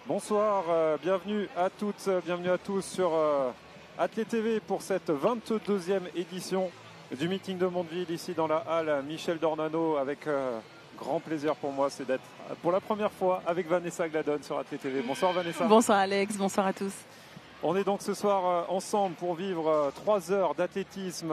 Bonsoir, bienvenue à toutes, bienvenue à tous sur Athlé TV pour cette 22e édition du meeting de Mondeville ici dans la halle Michel Dornano avec grand plaisir pour moi, c'est d'être pour la première fois avec Vanessa Gladon sur Athlé TV. Bonsoir Vanessa. Bonsoir Alex, bonsoir à tous. On est donc ce soir ensemble pour vivre 3 heures d'athlétisme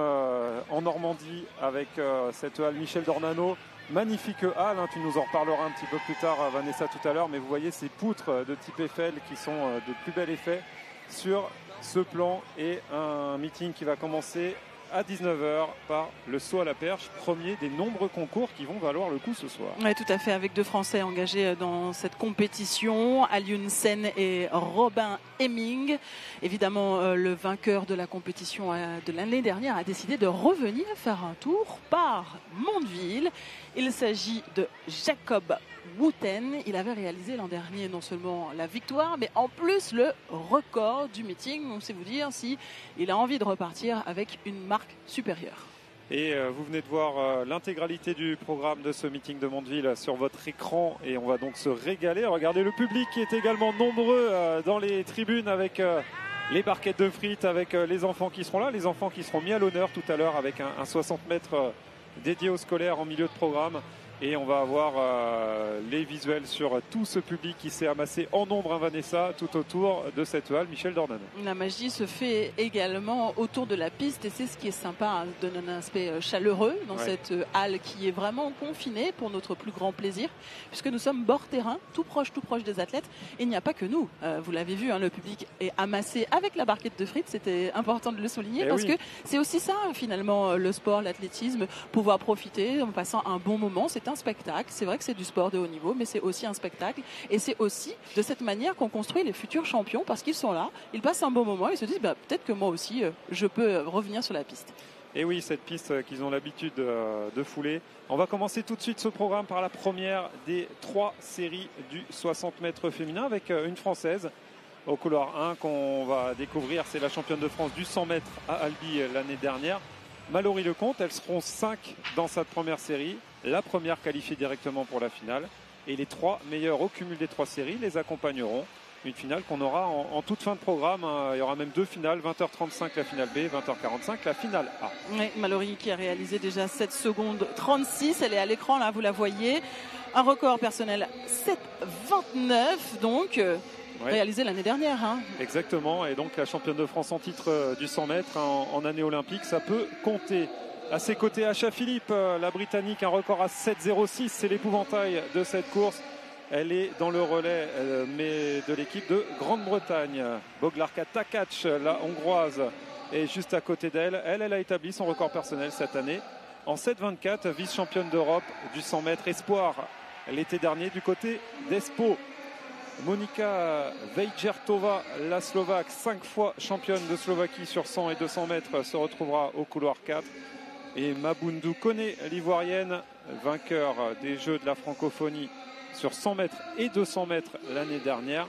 en Normandie avec cette halle Michel Dornano. Magnifique halle, hein, tu nous en reparleras un petit peu plus tard Vanessa tout à l'heure, mais vous voyez ces poutres de type Eiffel qui sont de plus bel effet sur ce plan et un meeting qui va commencer à 19h par le saut à la perche, premier des nombreux concours qui vont valoir le coup ce soir. Oui, tout à fait, avec 2 Français engagés dans cette compétition, Alioune Sen et Robin Hemming. Évidemment, le vainqueur de la compétition de l'année dernière a décidé de revenir faire un tour par Mondeville. Il s'agit de Jacob Wouten. Il avait réalisé l'an dernier non seulement la victoire, mais en plus le record du meeting. On sait vous dire si il a envie de repartir avec une marque supérieure. Et vous venez de voir l'intégralité du programme de ce meeting de Mondeville sur votre écran et on va donc se régaler. Regardez le public qui est également nombreux dans les tribunes avec les barquettes de frites, avec les enfants qui seront là, les enfants qui seront mis à l'honneur tout à l'heure avec un 60 mètres dédié aux scolaires en milieu de programme. Et on va avoir les visuels sur tout ce public qui s'est amassé en nombre, hein, Vanessa, tout autour de cette halle Michel Dornano. La magie se fait également autour de la piste et c'est ce qui est sympa, hein, donne un aspect chaleureux dans cette halle qui est vraiment confinée pour notre plus grand plaisir, puisque nous sommes bord terrain, tout proche des athlètes. Et il n'y a pas que nous, vous l'avez vu, hein, le public est amassé avec la barquette de frites, c'était important de le souligner parce que c'est aussi ça finalement le sport, l'athlétisme, pouvoir profiter en passant un bon moment. C'est un spectacle, c'est vrai que c'est du sport de haut niveau, mais c'est aussi un spectacle et c'est aussi de cette manière qu'on construit les futurs champions parce qu'ils sont là, ils passent un bon moment, ils se disent peut-être que moi aussi je peux revenir sur la piste. Et oui, cette piste qu'ils ont l'habitude de fouler. On va commencer tout de suite ce programme par la première des 3 séries du 60 mètres féminin avec une Française au couloir 1 qu'on va découvrir, c'est la championne de France du 100 mètres à Albi l'année dernière. Mallory Lecomte, elles seront 5 dans cette première série. La première qualifiée directement pour la finale. Et les 3 meilleurs au cumul des 3 séries les accompagneront. Une finale qu'on aura en toute fin de programme. Il y aura même 2 finales, 20h35 la finale B, 20h45 la finale A. Oui, Mallory qui a réalisé déjà 7 secondes 36. Elle est à l'écran, là, vous la voyez. Un record personnel 7,29 donc. Réalisé l'année dernière. Hein. Exactement, et donc la championne de France en titre du 100 mètres en année olympique, ça peut compter. À ses côtés, Asha Philippe, la Britannique, un record à 7,06, c'est l'épouvantail de cette course. Elle est dans le relais mais de l'équipe de Grande-Bretagne. Boglarka Takac, la Hongroise, est juste à côté d'elle. Elle a établi son record personnel cette année en 7,24, vice-championne d'Europe du 100 mètres espoir l'été dernier du côté d'Espoo. Monika Vejgertova, la Slovaque, 5 fois championne de Slovaquie sur 100 et 200 mètres, se retrouvera au couloir 4. Et Mabundu Kone, l'Ivoirienne, vainqueur des Jeux de la francophonie sur 100 mètres et 200 mètres l'année dernière.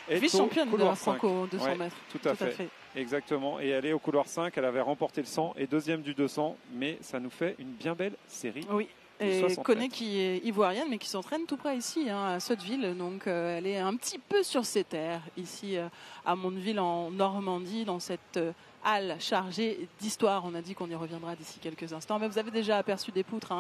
Vice-championne de la franco 200 mètres. Tout à fait. Exactement. Et elle est au couloir 5. Elle avait remporté le 100 et deuxième du 200. Mais ça nous fait une bien belle série. Oui. Et Kone qui est ivoirienne mais qui s'entraîne tout près ici à Sotteville, donc elle est un petit peu sur ses terres ici à Mondeville en Normandie dans cette halle chargée d'histoire. On a dit qu'on y reviendra d'ici quelques instants, mais vous avez déjà aperçu des poutres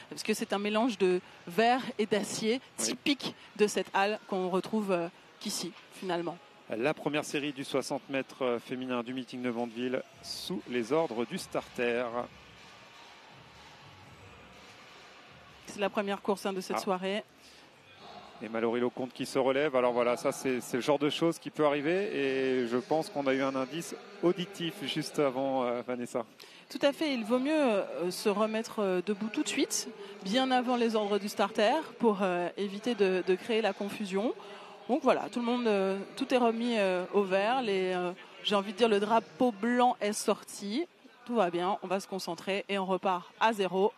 parce que c'est un mélange de verre et d'acier typique de cette halle qu'on retrouve qu'ici finalement. La première série du 60 mètres féminin du meeting de Mondeville sous les ordres du starter. C'est la première course de cette soirée. Et Mallory Lecomte qui se relève. Alors voilà, ça c'est le genre de choses qui peut arriver. Et je pense qu'on a eu un indice auditif juste avant Vanessa. Tout à fait, il vaut mieux se remettre debout tout de suite, bien avant les ordres du starter, pour éviter de créer la confusion. Donc voilà, tout le monde, tout est remis au vert. J'ai envie de dire le drapeau blanc est sorti. Tout va bien, on va se concentrer et on repart à 0.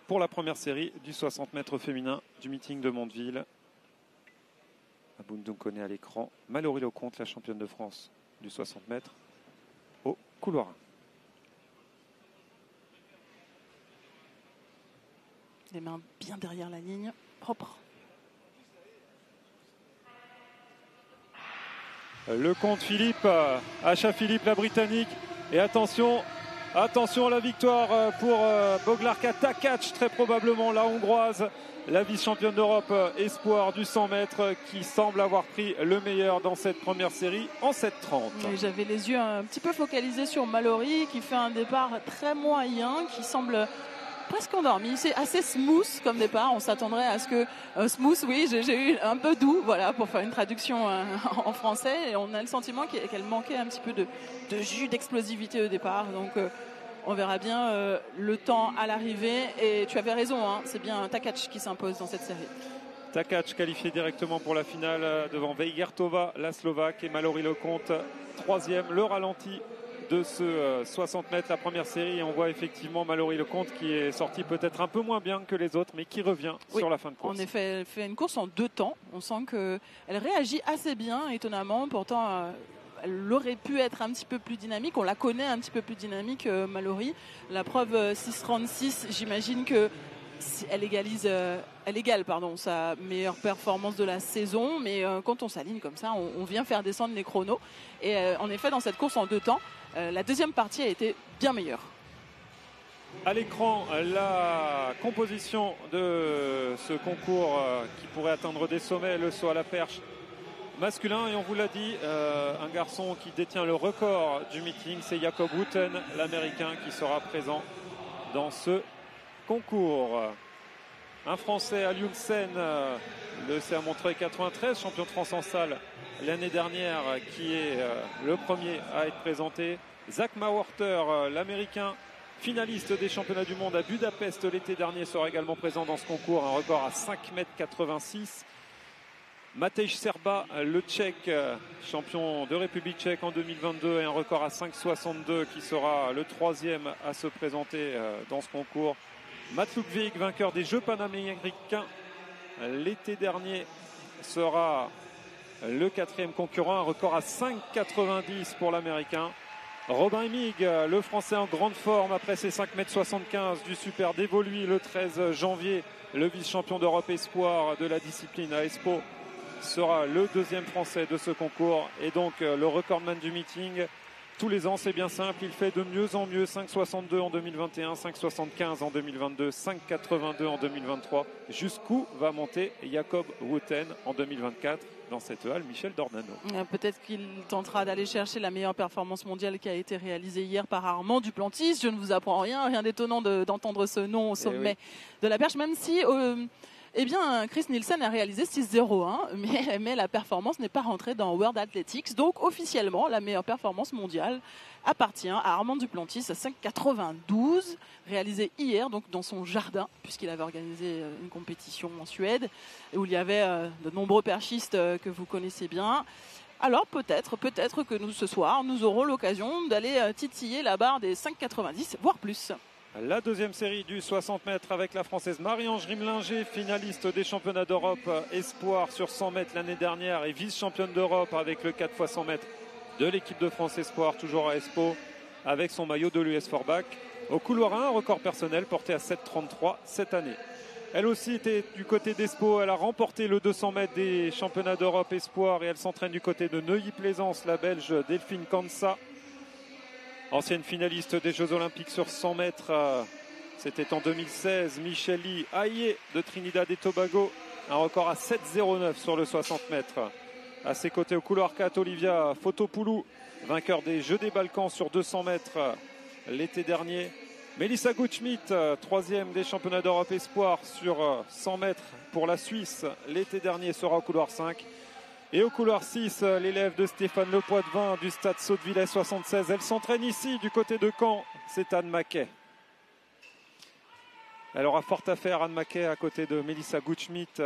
Pour la première série du 60 mètres féminin du meeting de Mondeville. Mabundu Kone à l'écran. Mallory Lecomte, la championne de France du 60 mètres, au couloir 1. Les mains bien derrière la ligne, propre. Lecomte Philippe, Asha Philippe la Britannique. Et attention la victoire pour Boglarka Takac, très probablement la Hongroise, la vice-championne d'Europe espoir du 100 mètres qui semble avoir pris le meilleur dans cette première série en 7,30. J'avais les yeux un petit peu focalisés sur Mallory qui fait un départ très moyen, qui semble presque endormi. C'est assez smooth comme départ. On s'attendrait à ce que smooth, oui, j'ai eu un peu doux, voilà, pour faire une traduction en français. Et on a le sentiment qu'elle manquait un petit peu de jus, d'explosivité au départ. Donc on verra bien le temps à l'arrivée. Et tu avais raison, hein, c'est bien Takac qui s'impose dans cette série. Takac qualifié directement pour la finale devant Veigertova, la Slovaque, et Mallory Lecomte, troisième. Le ralenti de ce 60 mètres, la première série. Et on voit effectivement Mallory Lecomte qui est sorti peut-être un peu moins bien que les autres, mais qui revient sur la fin de course. En effet, elle fait une course en 2 temps. On sent qu'elle réagit assez bien, étonnamment. Pourtant, elle aurait pu être un petit peu plus dynamique. On la connaît un petit peu plus dynamique, Mallory. La preuve 6,36, j'imagine que elle égale sa meilleure performance de la saison, mais quand on s'aligne comme ça, on vient faire descendre les chronos. Et en effet, dans cette course en 2 temps, la deuxième partie a été bien meilleure. À l'écran, la composition de ce concours qui pourrait atteindre des sommets, le saut à la perche masculin. Et on vous l'a dit, un garçon qui détient le record du meeting, c'est Jakob Wooten, l'Américain, qui sera présent dans ce concours. Un Français, Aliumsen, le CA Montreuil 93, champion de France en salle l'année dernière, qui est le premier à être présenté. Zach Mawarter, l'Américain, finaliste des championnats du monde à Budapest l'été dernier, sera également présent dans ce concours. Un record à 5,86 m. Matej Serba, le Tchèque, champion de République tchèque en 2022, et un record à 5,62, qui sera le troisième à se présenter dans ce concours. Matt Ludwig, vainqueur des Jeux panaméricains l'été dernier, sera le quatrième concurrent, un record à 5,90 pour l'Américain. Robin Emig, le Français en grande forme après ses 5,75 m du Super dévolu le 13 janvier, le vice-champion d'Europe espoir de la discipline à Espoo, sera le deuxième Français de ce concours et donc le recordman du meeting. Tous les ans, c'est bien simple, il fait de mieux en mieux. 5,62 en 2021, 5,75 en 2022, 5,82 en 2023. Jusqu'où va monter Jakob Wooten en 2024 dans cette halle Michel Dornano? Peut-être qu'il tentera d'aller chercher la meilleure performance mondiale qui a été réalisée hier par Armand Duplantis. Je ne vous apprends rien d'étonnant d'entendre ce nom au sommet de la perche, même si... Chris Nielsen a réalisé 6,01, mais la performance n'est pas rentrée dans World Athletics. Donc, officiellement, la meilleure performance mondiale appartient à Armand Duplantis à 5,92, réalisé hier, donc dans son jardin, puisqu'il avait organisé une compétition en Suède, où il y avait de nombreux perchistes que vous connaissez bien. Alors, peut-être que ce soir, nous aurons l'occasion d'aller titiller la barre des 5,90, voire plus. La deuxième série du 60 mètres avec la Française Marie-Ange Rimlinger, finaliste des championnats d'Europe espoir sur 100 mètres l'année dernière et vice-championne d'Europe avec le 4 x 100 mètres de l'équipe de France espoir, toujours à Espoo, avec son maillot de l'US Forbach. Au couloir 1, un record personnel porté à 7,33 cette année. Elle aussi était du côté d'Espoo, elle a remporté le 200 mètres des championnats d'Europe espoir et elle s'entraîne du côté de Neuilly-Plaisance, la Belge Delphine Kansa. Ancienne finaliste des Jeux Olympiques sur 100 mètres, c'était en 2016. Micheli Aïe de Trinidad et Tobago, un record à 7,09 sur le 60 mètres. À ses côtés au couloir 4, Olivia Fotopoulou, vainqueur des Jeux des Balkans sur 200 mètres l'été dernier. Melissa Gutschmidt, troisième des championnats d'Europe espoir sur 100 mètres pour la Suisse l'été dernier, sera au couloir 5. Et au couloir 6, l'élève de Stéphane Le Poitvin du stade Saut-de-Villers 76. Elle s'entraîne ici du côté de Caen, c'est Anne Maquet. Elle aura fort à faire, Anne Maquet, à côté de Melissa Gutschmidt,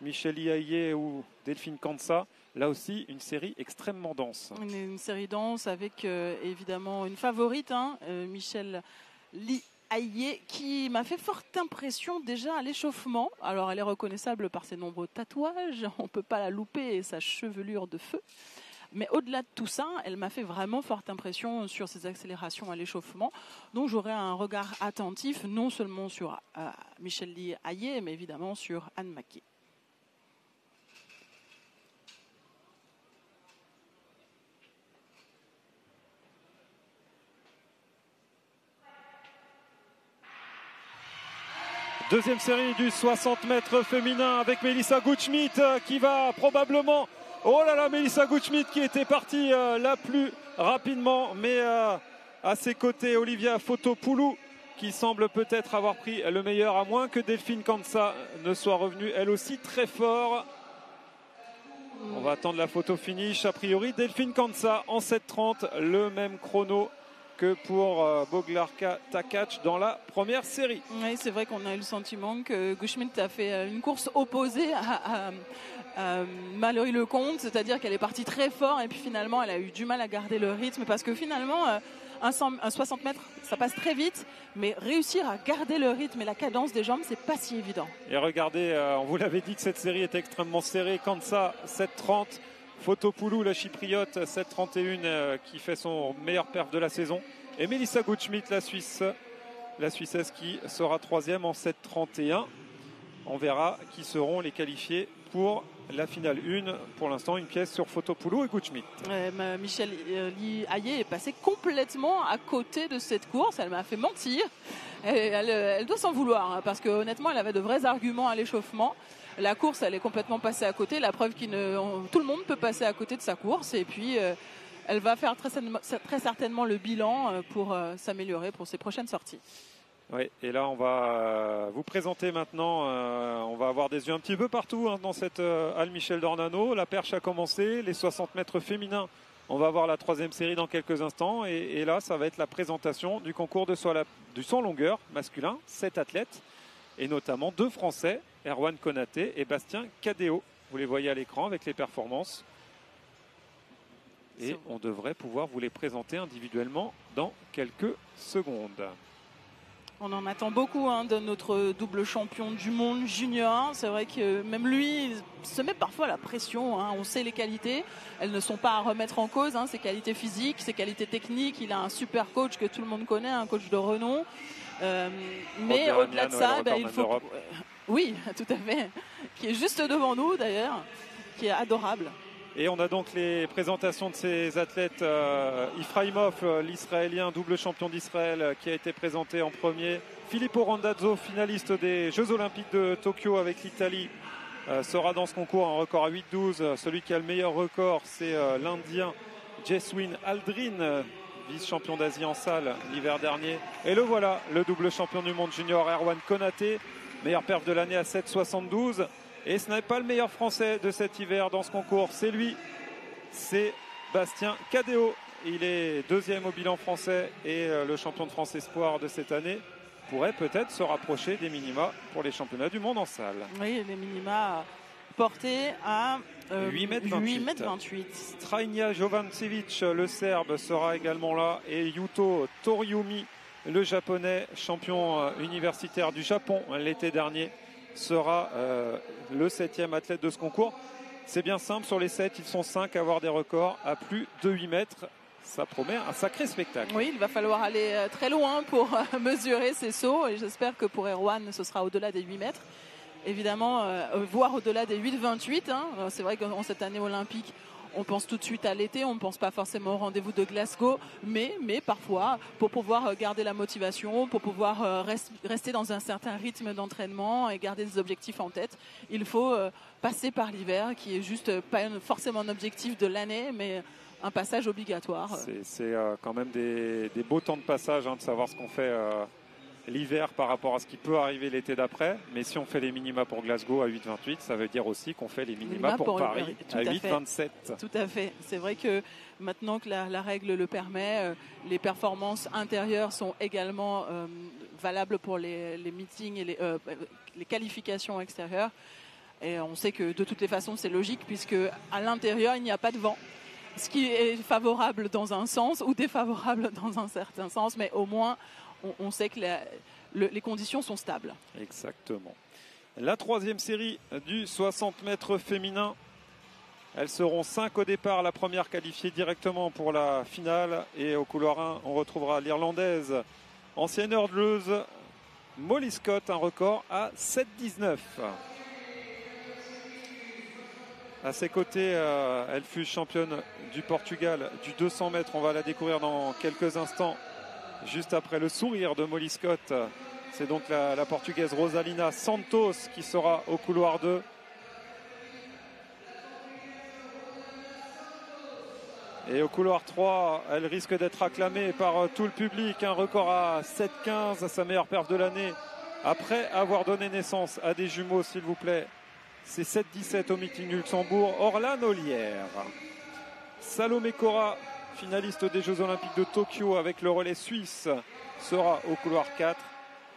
Micheli Aïe ou Delphine Kansa. Là aussi, une série extrêmement dense. Une série dense avec évidemment une favorite, Michel Li Aïe, qui m'a fait forte impression déjà à l'échauffement. Alors elle est reconnaissable par ses nombreux tatouages, on ne peut pas la louper, et sa chevelure de feu. Mais au-delà de tout ça, elle m'a fait vraiment forte impression sur ses accélérations à l'échauffement. Donc j'aurai un regard attentif non seulement sur Michel Li Aïe, mais évidemment sur Anne Maquet. Deuxième série du 60 mètres féminin avec Melissa Gutschmidt qui va probablement... Oh là là, Melissa Gutschmidt qui était partie la plus rapidement, mais à ses côtés, Olivia Fotopoulou qui semble peut-être avoir pris le meilleur, à moins que Delphine Kansa ne soit revenue elle aussi très fort. On va attendre la photo finish. A priori, Delphine Kansa en 7:30, le même chrono que pour Boglarka Takac dans la première série. Oui, c'est vrai qu'on a eu le sentiment que Gutschmidt a fait une course opposée à Mallory Lecomte, c'est-à-dire qu'elle est partie très fort et puis finalement elle a eu du mal à garder le rythme parce que finalement un 60 mètres ça passe très vite, mais réussir à garder le rythme et la cadence des jambes, c'est pas si évident. Et regardez, on vous l'avait dit que cette série était extrêmement serrée. Kansa 7:30, Fotopoulou la chypriote 7:31 qui fait son meilleur perf de la saison, et Melissa Gutschmidt la Suissesse qui sera troisième en 7:31. On verra qui seront les qualifiés pour la finale 1. Pour l'instant, une pièce sur Fotopoulou et Gutschmidt. Michel Hayé est passée complètement à côté de cette course. Elle m'a fait mentir. Elle doit s'en vouloir hein, parce que honnêtement, elle avait de vrais arguments à l'échauffement. La course, elle est complètement passée à côté. La preuve que tout le monde peut passer à côté de sa course. Et puis, elle va faire très certainement le bilan pour s'améliorer pour ses prochaines sorties. Oui, et là on va vous présenter maintenant, on va avoir des yeux un petit peu partout hein, dans cette halle Michel Dornano. La perche a commencé, les 60 mètres féminins, on va avoir la troisième série dans quelques instants, et là ça va être la présentation du concours du saut en longueur masculin, 7 athlètes, et notamment 2 Français, Erwan Konaté et Bastien Cadéo. Vous les voyez à l'écran avec les performances. Et on devrait pouvoir vous les présenter individuellement dans quelques secondes. On en attend beaucoup hein, de notre double champion du monde junior. C'est vrai que même lui se met parfois la pression. Hein. On sait les qualités. Elles ne sont pas à remettre en cause. Hein. Ses qualités physiques, ses qualités techniques. Il a un super coach que tout le monde connaît, un coach de renom. Mais au-delà de ça, il faut... Oui, tout à fait. Qui est juste devant nous d'ailleurs. Qui est adorable. Et on a donc les présentations de ces athlètes. Ifraimov, l'Israélien, double champion d'Israël, qui a été présenté en premier. Filippo Randazzo, finaliste des Jeux Olympiques de Tokyo avec l'Italie, sera dans ce concours un record à 8,12. Celui qui a le meilleur record, c'est l'Indien Jeswin Aldrin, vice-champion d'Asie en salle l'hiver dernier. Et le voilà, le double champion du monde junior, Erwan Konaté, meilleur perf de l'année à 7,72. Et ce n'est pas le meilleur français de cet hiver dans ce concours, c'est lui, c'est Bastien Cadéo. Il est deuxième au bilan français et le champion de France Espoir de cette année pourrait peut-être se rapprocher des minima pour les championnats du monde en salle. Oui, les minima portés à 8,28 m. Strajnia Jovancevic, le Serbe, sera également là, et Yuto Toriumi, le Japonais, champion universitaire du Japon l'été dernier, sera le 7e athlète de ce concours. C'est bien simple, sur les 7, ils sont 5 à avoir des records à plus de 8 mètres. Ça promet un sacré spectacle. Oui, il va falloir aller très loin pour mesurer ces sauts, et j'espère que pour Erwan, ce sera au-delà des 8 mètres. Évidemment, voire au-delà des 8,28. Hein. C'est vrai qu'en cette année olympique, on pense tout de suite à l'été, on ne pense pas forcément au rendez-vous de Glasgow, mais parfois, pour pouvoir garder la motivation, pour pouvoir rester dans un certain rythme d'entraînement et garder des objectifs en tête, il faut passer par l'hiver, qui est juste pas forcément un objectif de l'année, mais un passage obligatoire. C'est quand même des beaux temps de passage, hein, de savoir ce qu'on fait l'hiver par rapport à ce qui peut arriver l'été d'après. Mais si on fait les minima pour Glasgow à 8,28, ça veut dire aussi qu'on fait les minima pour Paris à 8,27. Tout à fait. C'est vrai que maintenant que la règle le permet, les performances intérieures sont également valables pour les meetings et les qualifications extérieures. Et on sait que de toutes les façons, c'est logique puisque à l'intérieur, il n'y a pas de vent. Ce qui est favorable dans un sens ou défavorable dans un certain sens, mais au moins on sait que les conditions sont stables. Exactement. La troisième série du 60 mètres féminin. Elles seront 5 au départ. La première qualifiée directement pour la finale. Et au couloir 1, on retrouvera l'Irlandaise, ancienne hurdleuse, Molly Scott, un record à 7,19. À ses côtés, elle fut championne du Portugal du 200 mètres. On va la découvrir dans quelques instants. Juste après le sourire de Molly Scott, C'est donc la Portugaise Rosalina Santos qui sera au couloir 2. Et au couloir 3, elle risque d'être acclamée par tout le public. Un record à 7,15, sa meilleure perf de l'année. Après avoir donné naissance à des jumeaux, s'il vous plaît. C'est 7,17 au meeting du Luxembourg. Orlan Ollière. Salomé Cora, finaliste des Jeux Olympiques de Tokyo avec le relais suisse, sera au couloir 4.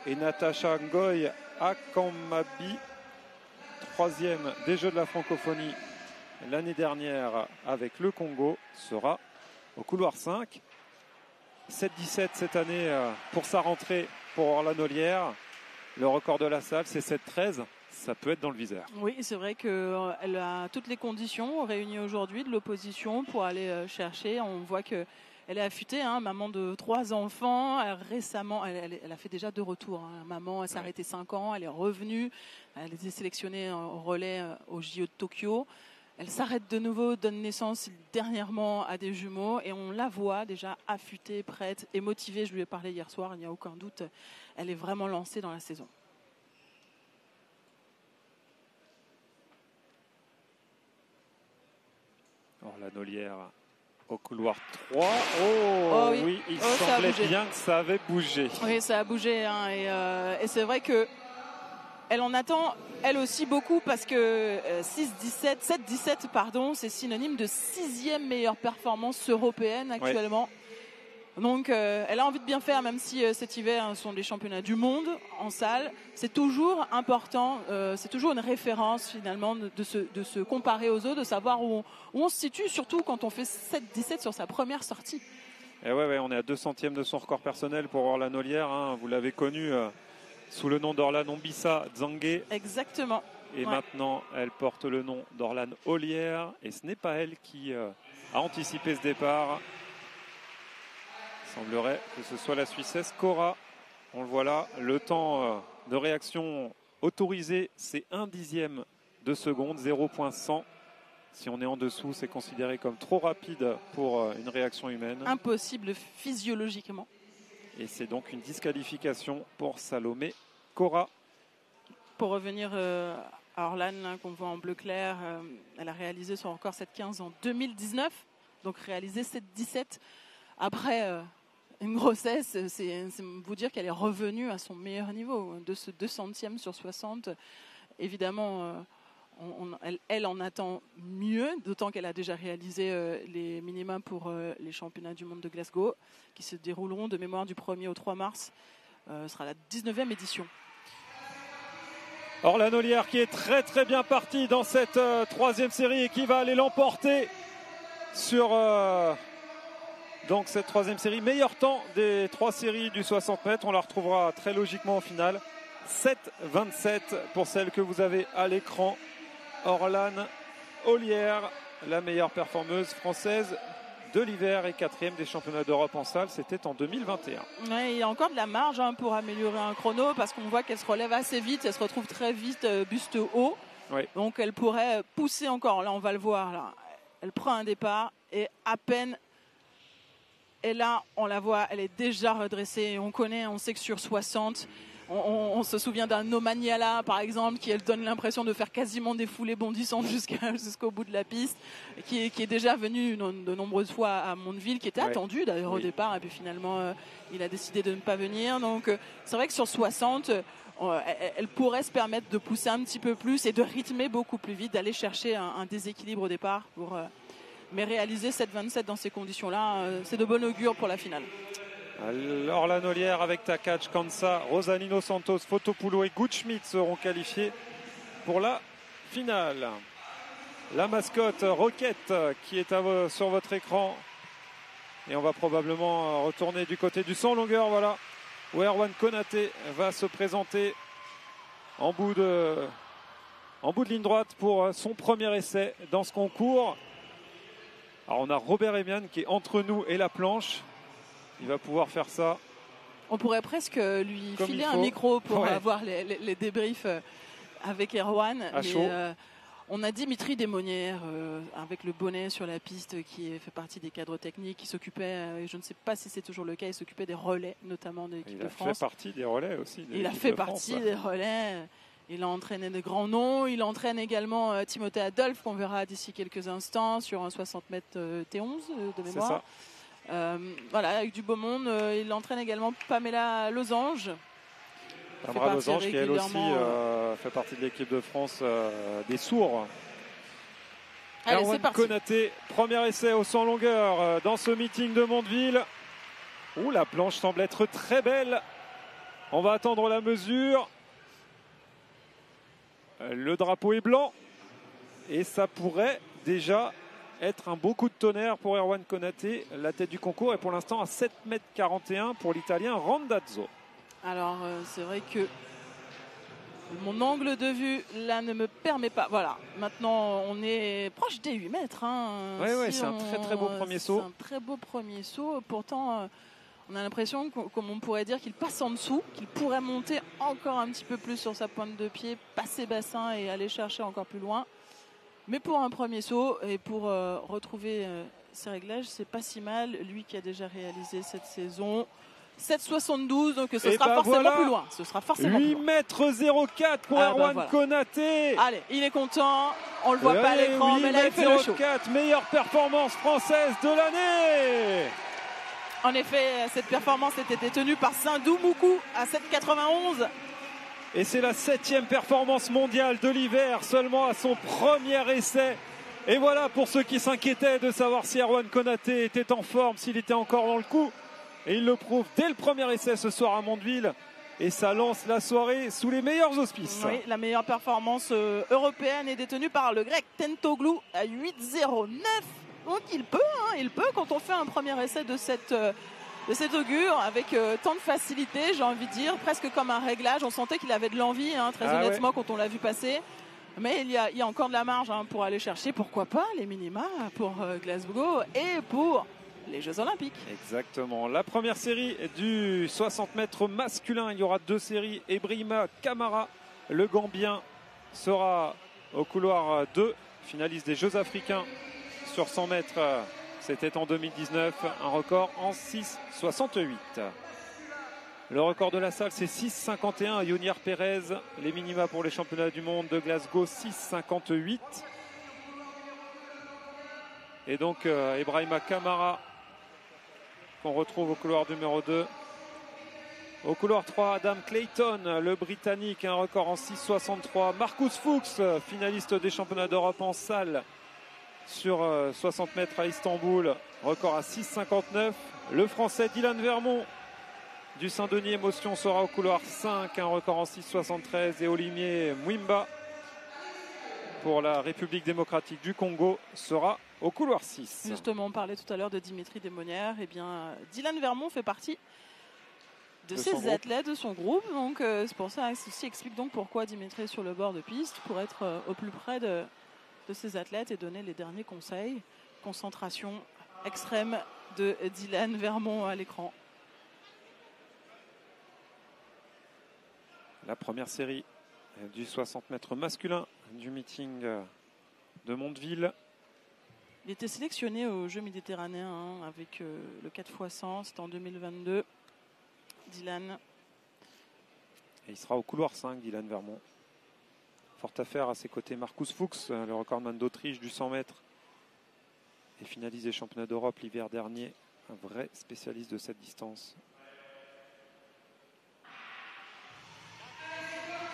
Et Natacha Ngoy Akamabi, troisième des Jeux de la francophonie l'année dernière avec le Congo, sera au couloir 5. 7,17 cette année pour sa rentrée pour Orlan Ollière. Le record de la salle, c'est 7,13. Ça peut être dans le viseur. Oui, c'est vrai qu'elle a toutes les conditions réunies aujourd'hui de l'opposition pour aller chercher. On voit qu'elle est affûtée, hein, maman de 3 enfants. Récemment, elle a fait déjà 2 retours. Hein. Maman, elle s'est arrêtée 5 ans, elle est revenue. Elle a été sélectionnée en relais au JO de Tokyo. Elle s'arrête de nouveau, donne naissance dernièrement à des jumeaux et on la voit déjà affûtée, prête et motivée. Je lui ai parlé hier soir, il n'y a aucun doute. Elle est vraiment lancée dans la saison. Orlan Ollière au couloir 3. Oh oui, il semblait bien que ça avait bougé. Oui, ça a bougé. Hein, et c'est vrai que elle en attend, elle aussi, beaucoup parce que 7,17, pardon, c'est synonyme de 6e meilleure performance européenne actuellement. Ouais. Donc, elle a envie de bien faire, même si cet hiver sont les championnats du monde en salle. C'est toujours important, c'est toujours une référence finalement de se comparer aux autres, de savoir où on se situe, surtout quand on fait 7,17 sur sa première sortie. Et ouais, on est à 2 centièmes de son record personnel pour Orlan Ollière. Hein, vous l'avez connu sous le nom d'Orlan Ombissa Dzangé. Exactement. Et maintenant, elle porte le nom d'Orlan Ollière. Et ce n'est pas elle qui a anticipé ce départ. Il semblerait que ce soit la Suissesse Cora. On le voit là. Le temps de réaction autorisé, c'est 1/10 de seconde, 0,100. Si on est en dessous, c'est considéré comme trop rapide pour une réaction humaine. Impossible physiologiquement. Et c'est donc une disqualification pour Salomé Cora. Pour revenir à Orlan, qu'on voit en bleu clair, elle a réalisé son record 7,15 en 2019. Donc réalisé 7,17 après une grossesse. C'est vous dire qu'elle est revenue à son meilleur niveau. De ce 2 centièmes sur 60. Évidemment, elle en attend mieux, d'autant qu'elle a déjà réalisé les minima pour les championnats du monde de Glasgow, qui se dérouleront de mémoire du 1er au 3 mars. Ce sera la 19e édition. Orlan Ollière qui est très très bien parti dans cette 3e série et qui va aller l'emporter sur donc cette 3e série. Meilleur temps des 3 séries du 60 mètres. On la retrouvera très logiquement au final. 7,27 pour celle que vous avez à l'écran. Orlan Ollière, la meilleure performeuse française de l'hiver et 4e des championnats d'Europe en salle, c'était en 2021. Ouais, il y a encore de la marge pour améliorer un chrono parce qu'on voit qu'elle se relève assez vite, elle se retrouve très vite buste haut. Oui. Donc elle pourrait pousser encore, là on va le voir. Là. Elle prend un départ et à peine, et là on la voit, elle est déjà redressée. On sait que sur 60, on se souvient d'un Nomaniala par exemple qui elle donne l'impression de faire quasiment des foulées bondissantes jusqu'au bout de la piste, qui est déjà venu de nombreuses fois à Mondeville, qui était attendu d'ailleurs au départ et puis finalement il a décidé de ne pas venir. Donc c'est vrai que sur 60 elle pourrait se permettre de pousser un petit peu plus et de rythmer beaucoup plus vite, d'aller chercher un déséquilibre au départ mais réaliser 7,27 dans ces conditions là, c'est de bon augure pour la finale. Orlan Ollière avec Takac, Kansa, Rosalino Santos, Fotopulo et Gutschmidt seront qualifiés pour la finale. La mascotte Roquette qui est sur votre écran. Et on va probablement retourner du côté du 100 longueur, voilà, où Erwan Konaté va se présenter en bout de ligne droite pour son premier essai dans ce concours. Alors on a Robert Emian qui est entre nous et la planche. Il va pouvoir faire ça. On pourrait presque lui filer un micro pour avoir les débriefs avec Erwan. On a Dimitri Desmonnières avec le bonnet sur la piste qui fait partie des cadres techniques, qui s'occupait, je ne sais pas si c'est toujours le cas, il s'occupait des relais notamment de l'équipe de France. Il a fait partie des relais aussi. Il a fait partie des relais. Il a entraîné de grands noms. Il entraîne également Timothée Adolphe, qu'on verra d'ici quelques instants sur un 60 mètres T11 de mémoire. C'est ça. Voilà, avec du beau monde. Il entraîne également Pamela Losange. Pamela Losange qui elle aussi fait partie de l'équipe de France des sourds. Allez, Erwan Konaté, premier essai au 100 longueur dans ce meeting de Mondeville. Ouh, la planche semble être très belle. On va attendre la mesure. Le drapeau est blanc et ça pourrait déjà être un beau coup de tonnerre pour Erwan Konaté. La tête du concours est pour l'instant à 7,41 m pour l'Italien Randazzo. Alors c'est vrai que mon angle de vue là ne me permet pas. Voilà, maintenant on est proche des 8 mètres. Oui, c'est un très beau premier saut. C'est un très beau premier saut. Pourtant, on a l'impression, comme on pourrait dire, qu'il passe en dessous, qu'il pourrait monter encore un petit peu plus sur sa pointe de pied, passer bassin et aller chercher encore plus loin. Mais pour un premier saut et pour retrouver ses réglages, c'est pas si mal. Lui qui a déjà réalisé cette saison 7,72, donc ce sera forcément plus loin. Ce sera forcément 8,04 m pour Erwan Konaté. Allez, il est content. On le voit pas à l'écran, mais là il fait le show. 8,04 m, meilleure performance française de l'année. En effet, cette performance était détenue par Sindou Moukou à 7,91. Et c'est la 7e performance mondiale de l'hiver, seulement à son premier essai. Et voilà pour ceux qui s'inquiétaient de savoir si Erwan Konaté était en forme, s'il était encore dans le coup. Et il le prouve dès le premier essai ce soir à Mondeville. Et ça lance la soirée sous les meilleurs auspices. Oui, la meilleure performance européenne est détenue par le grec Tentoglou à 8,09. Donc il peut quand on fait un premier essai de cette augure avec tant de facilité, j'ai envie de dire, presque comme un réglage. On sentait qu'il avait de l'envie, très honnêtement, quand on l'a vu passer. Mais il y a encore de la marge pour aller chercher, pourquoi pas, les minima pour Glasgow et pour les Jeux Olympiques. Exactement. La première série du 60 mètres masculin, il y aura 2 séries. Ibrahima Kamara, le Gambien, sera au couloir 2, finaliste des Jeux africains sur 100 mètres. C'était en 2019, un record en 6,68. Le record de la salle, c'est 6,51 à Yonier Pérez. Les minima pour les championnats du monde de Glasgow, 6,58. Et donc, Ibrahima Kamara, qu'on retrouve au couloir numéro 2. Au couloir 3, Adam Clayton, le Britannique, un record en 6,63. Marcus Fuchs, finaliste des championnats d'Europe en salle sur 60 mètres à Istanbul, record à 6,59. Le Français Dylan Vermont du Saint-Denis Émotion sera au couloir 5, un record en 6,73. Et Olivier Mwimba pour la République démocratique du Congo sera au couloir 6. Justement, on parlait tout à l'heure de Dimitri Desmonnières. Eh bien, Dylan Vermont fait partie de ses athlètes, de son groupe. Donc, c'est pour ça, ceci explique donc pourquoi Dimitri est sur le bord de piste, pour être au plus près de ses athlètes et donner les derniers conseils. Concentration extrême de Dylan Vermont à l'écran. La première série du 60 mètres masculin du meeting de Mondeville. Il était sélectionné aux Jeux méditerranéens avec le 4x100, c'était en 2022. Dylan. Et il sera au couloir 5, Dylan Vermont. Forte affaire à ses côtés, Marcus Fuchs, le recordman d'Autriche du 100 mètres. Et finaliste des championnats d'Europe l'hiver dernier. Un vrai spécialiste de cette distance.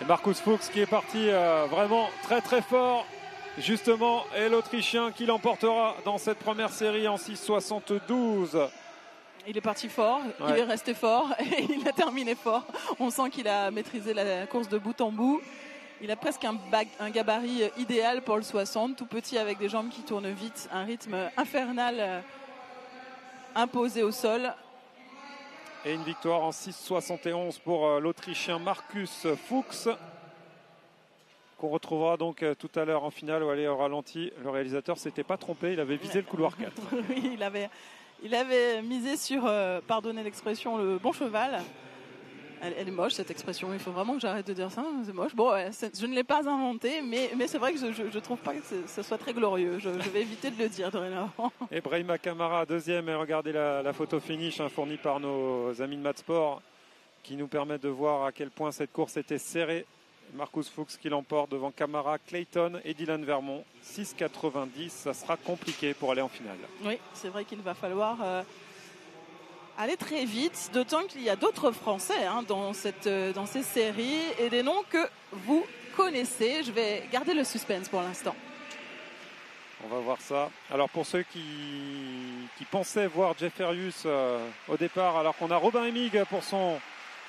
Et Marcus Fuchs qui est parti vraiment très très fort. Justement, et l'Autrichien qui l'emportera dans cette première série en 6,72. Il est parti fort, il est resté fort et il a terminé fort. On sent qu'il a maîtrisé la course de bout en bout. Il a presque un gabarit idéal pour le 60, tout petit avec des jambes qui tournent vite, un rythme infernal imposé au sol. Et une victoire en 6,71 pour l'Autrichien Marcus Fuchs, qu'on retrouvera donc tout à l'heure en finale ou aller au ralenti. Le réalisateur s'était pas trompé, il avait visé le couloir 4. Oui, il avait misé sur, pardonnez l'expression, le bon cheval. Elle est moche cette expression, il faut vraiment que j'arrête de dire ça, c'est moche. Bon, ouais, je ne l'ai pas inventée, mais c'est vrai que je ne trouve pas que ce soit très glorieux. Je vais éviter de le dire dorénavant. Et Brahima Camara, deuxième, et regardez la photo finish fournie par nos amis de Matsport qui nous permet de voir à quel point cette course était serrée. Marcus Fuchs qui l'emporte devant Camara, Clayton et Dylan Vermont. 6,90, ça sera compliqué pour aller en finale. Oui, c'est vrai qu'il va falloir aller très vite, d'autant qu'il y a d'autres Français dans ces séries et des noms que vous connaissez. Je vais garder le suspense pour l'instant. On va voir ça. Alors pour ceux qui pensaient voir Jefferius au départ, alors qu'on a Robin Emig pour son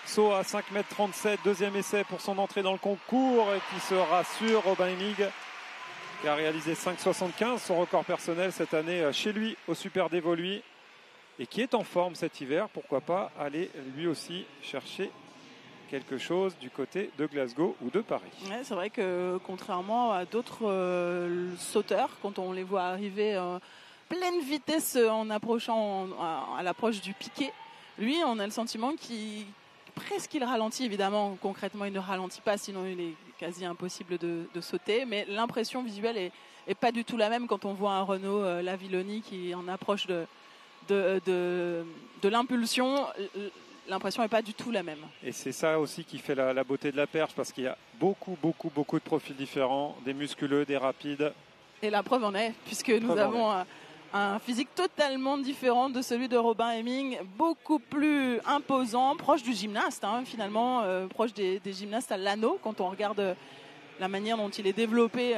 saut à 5,37 m, deuxième essai pour son entrée dans le concours et qui se rassure, Robin Emig qui a réalisé 5,75, son record personnel cette année chez lui au Super Dévoluy et qui est en forme cet hiver. Pourquoi pas aller lui aussi chercher quelque chose du côté de Glasgow ou de Paris. Ouais, c'est vrai que contrairement à d'autres sauteurs, quand on les voit arriver pleine vitesse en approchant à l'approche du piquet, lui on a le sentiment qu'il ralentit. Évidemment concrètement il ne ralentit pas, sinon il est quasi impossible de sauter, mais l'impression visuelle est pas du tout la même quand on voit un Renaud Lavilloni qui en approche de l'impulsion. L'impression n'est pas du tout la même. Et c'est ça aussi qui fait la beauté de la perche, parce qu'il y a beaucoup de profils différents, des musculeux, des rapides. Et la preuve en est, puisque nous avons un physique totalement différent de celui de Robin Emig, beaucoup plus imposant, proche du gymnaste, finalement, proche des gymnastes à l'anneau, quand on regarde la manière dont il est développé.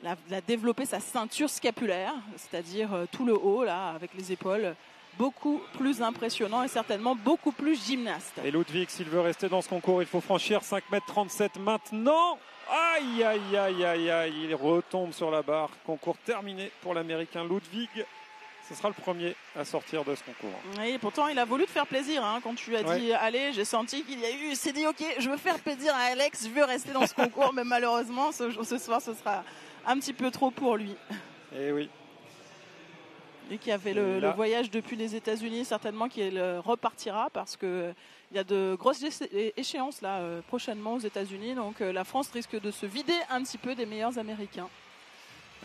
A développé sa ceinture scapulaire, c'est-à-dire tout le haut, là, avec les épaules, beaucoup plus impressionnant et certainement beaucoup plus gymnaste. Et Ludwig, s'il veut rester dans ce concours, il faut franchir 5,37 m maintenant. Aïe, aïe, aïe, aïe, aïe, il retombe sur la barre. Concours terminé pour l'Américain Ludwig. Ce sera le premier à sortir de ce concours. Oui, pourtant il a voulu te faire plaisir quand tu as dit allez, j'ai senti il s'est dit ok, je veux faire plaisir à Alex, je veux rester dans ce concours, mais malheureusement ce soir ce sera un petit peu trop pour lui. Et oui. Et qui avait le voyage depuis les États-Unis, certainement qu'il repartira parce qu'il y a de grosses échéances là prochainement aux États-Unis. Donc la France risque de se vider un petit peu des meilleurs Américains.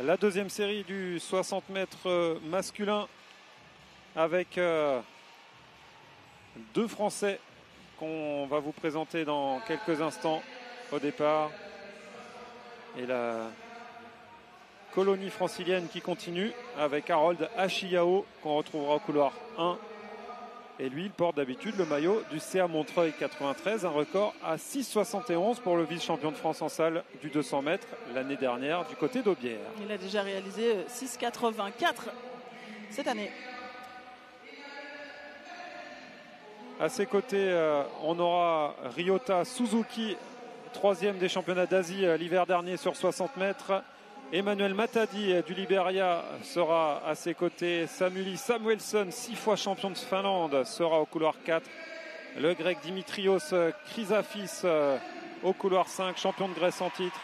La deuxième série du 60 mètres masculin avec deux Français qu'on va vous présenter dans quelques instants au départ. Et la colonie francilienne qui continue avec Harold Achillao qu'on retrouvera au couloir 1. Et lui, il porte d'habitude le maillot du CA Montreuil 93, un record à 6,71 pour le vice-champion de France en salle du 200 mètres l'année dernière du côté d'Aubière. Il a déjà réalisé 6,84 cette année. À ses côtés, on aura Ryota Suzuki, troisième des championnats d'Asie l'hiver dernier sur 60 mètres. Emmanuel Matadi du Liberia sera à ses côtés. Samuli Samuelson, 6 fois champion de Finlande, sera au couloir 4. Le grec Dimitrios Chrysafis au couloir 5, champion de Grèce en titre.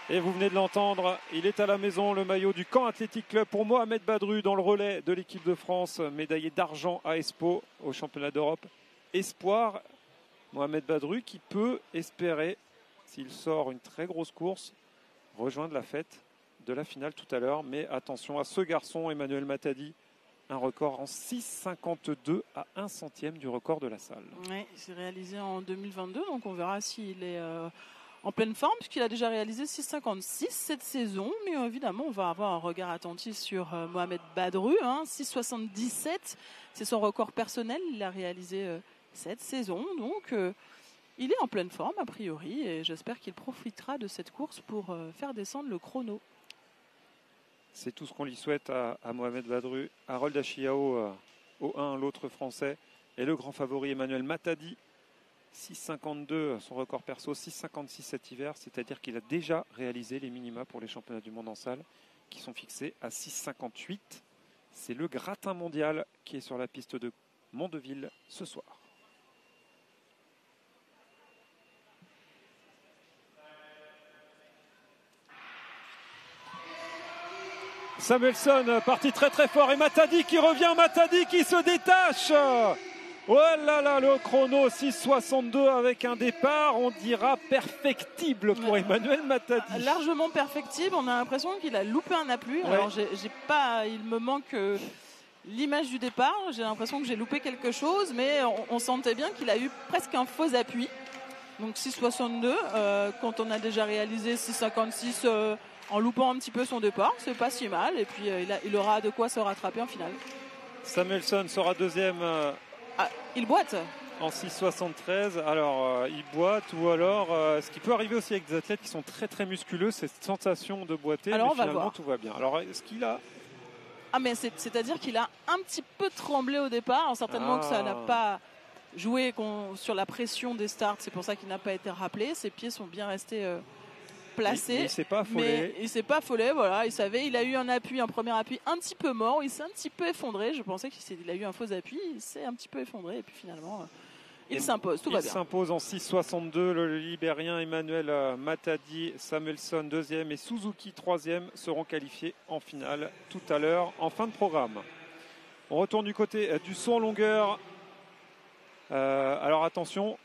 Et vous venez de l'entendre, il est à la maison, le maillot du Caen Athletic Club pour Mohamed Badru dans le relais de l'équipe de France, médaillé d'argent à Espoo au championnat d'Europe Espoir. Mohamed Badru qui peut espérer, s'il sort une très grosse course, rejoindre la fête de la finale tout à l'heure. Mais attention à ce garçon, Emmanuel Matadi, un record en 6,52 à 1 centième du record de la salle. Oui, il s'est réalisé en 2022, donc on verra s'il est en pleine forme, puisqu'il a déjà réalisé 6,56 cette saison. Mais évidemment, on va avoir un regard attentif sur Mohamed Badru. 6,77, c'est son record personnel, il l'a réalisé cette saison. Donc il est en pleine forme a priori et j'espère qu'il profitera de cette course pour faire descendre le chrono. C'est tout ce qu'on lui souhaite à Mohamed Badru. Harold Achillao au 1, l'autre français. Et le grand favori Emmanuel Matadi, 6,52 son record perso, 6,56 cet hiver. C'est-à-dire qu'il a déjà réalisé les minima pour les championnats du monde en salle qui sont fixés à 6,58. C'est le gratin mondial qui est sur la piste de Mondeville ce soir. Samuelson parti très fort et Matadi qui revient, Matadi qui se détache Oh là là, le chrono 6,62 avec un départ, on dira perfectible pour Emmanuel Matadi. Largement perfectible, on a l'impression qu'il a loupé un appui. Alors il me manque l'image du départ, j'ai l'impression que j'ai loupé quelque chose, mais on sentait bien qu'il a eu presque un faux appui. Donc 6,62, quand on a déjà réalisé 6,56 en loupant un petit peu son départ, c'est pas si mal, et puis il aura de quoi se rattraper en finale. Samuelsson sera deuxième. Il boite en 6,73. Alors, il boite, ou alors, ce qui peut arriver aussi avec des athlètes qui sont très très musculeux, c'est cette sensation de boiter, alors, mais finalement tout va bien. Alors, est-ce qu'il a... mais c'est-à-dire qu'il a un petit peu tremblé au départ, alors certainement que ça n'a pas joué sur la pression des starts, c'est pour ça qu'il n'a pas été rappelé, ses pieds sont bien restés placé. Il s'est pas affolé. Mais il s'est pas affolé, voilà. Il savait, il a eu un premier appui un petit peu mort. Il s'est un petit peu effondré. Je pensais qu'il a eu un faux appui. Il s'est un petit peu effondré. Et puis finalement, il s'impose. Tout va bien. Il s'impose en 6,62. Le Libérien Emmanuel Matadi, Samuelsson deuxième et Suzuki troisième seront qualifiés en finale tout à l'heure en fin de programme. On retourne du côté du saut en longueur. Alors attention.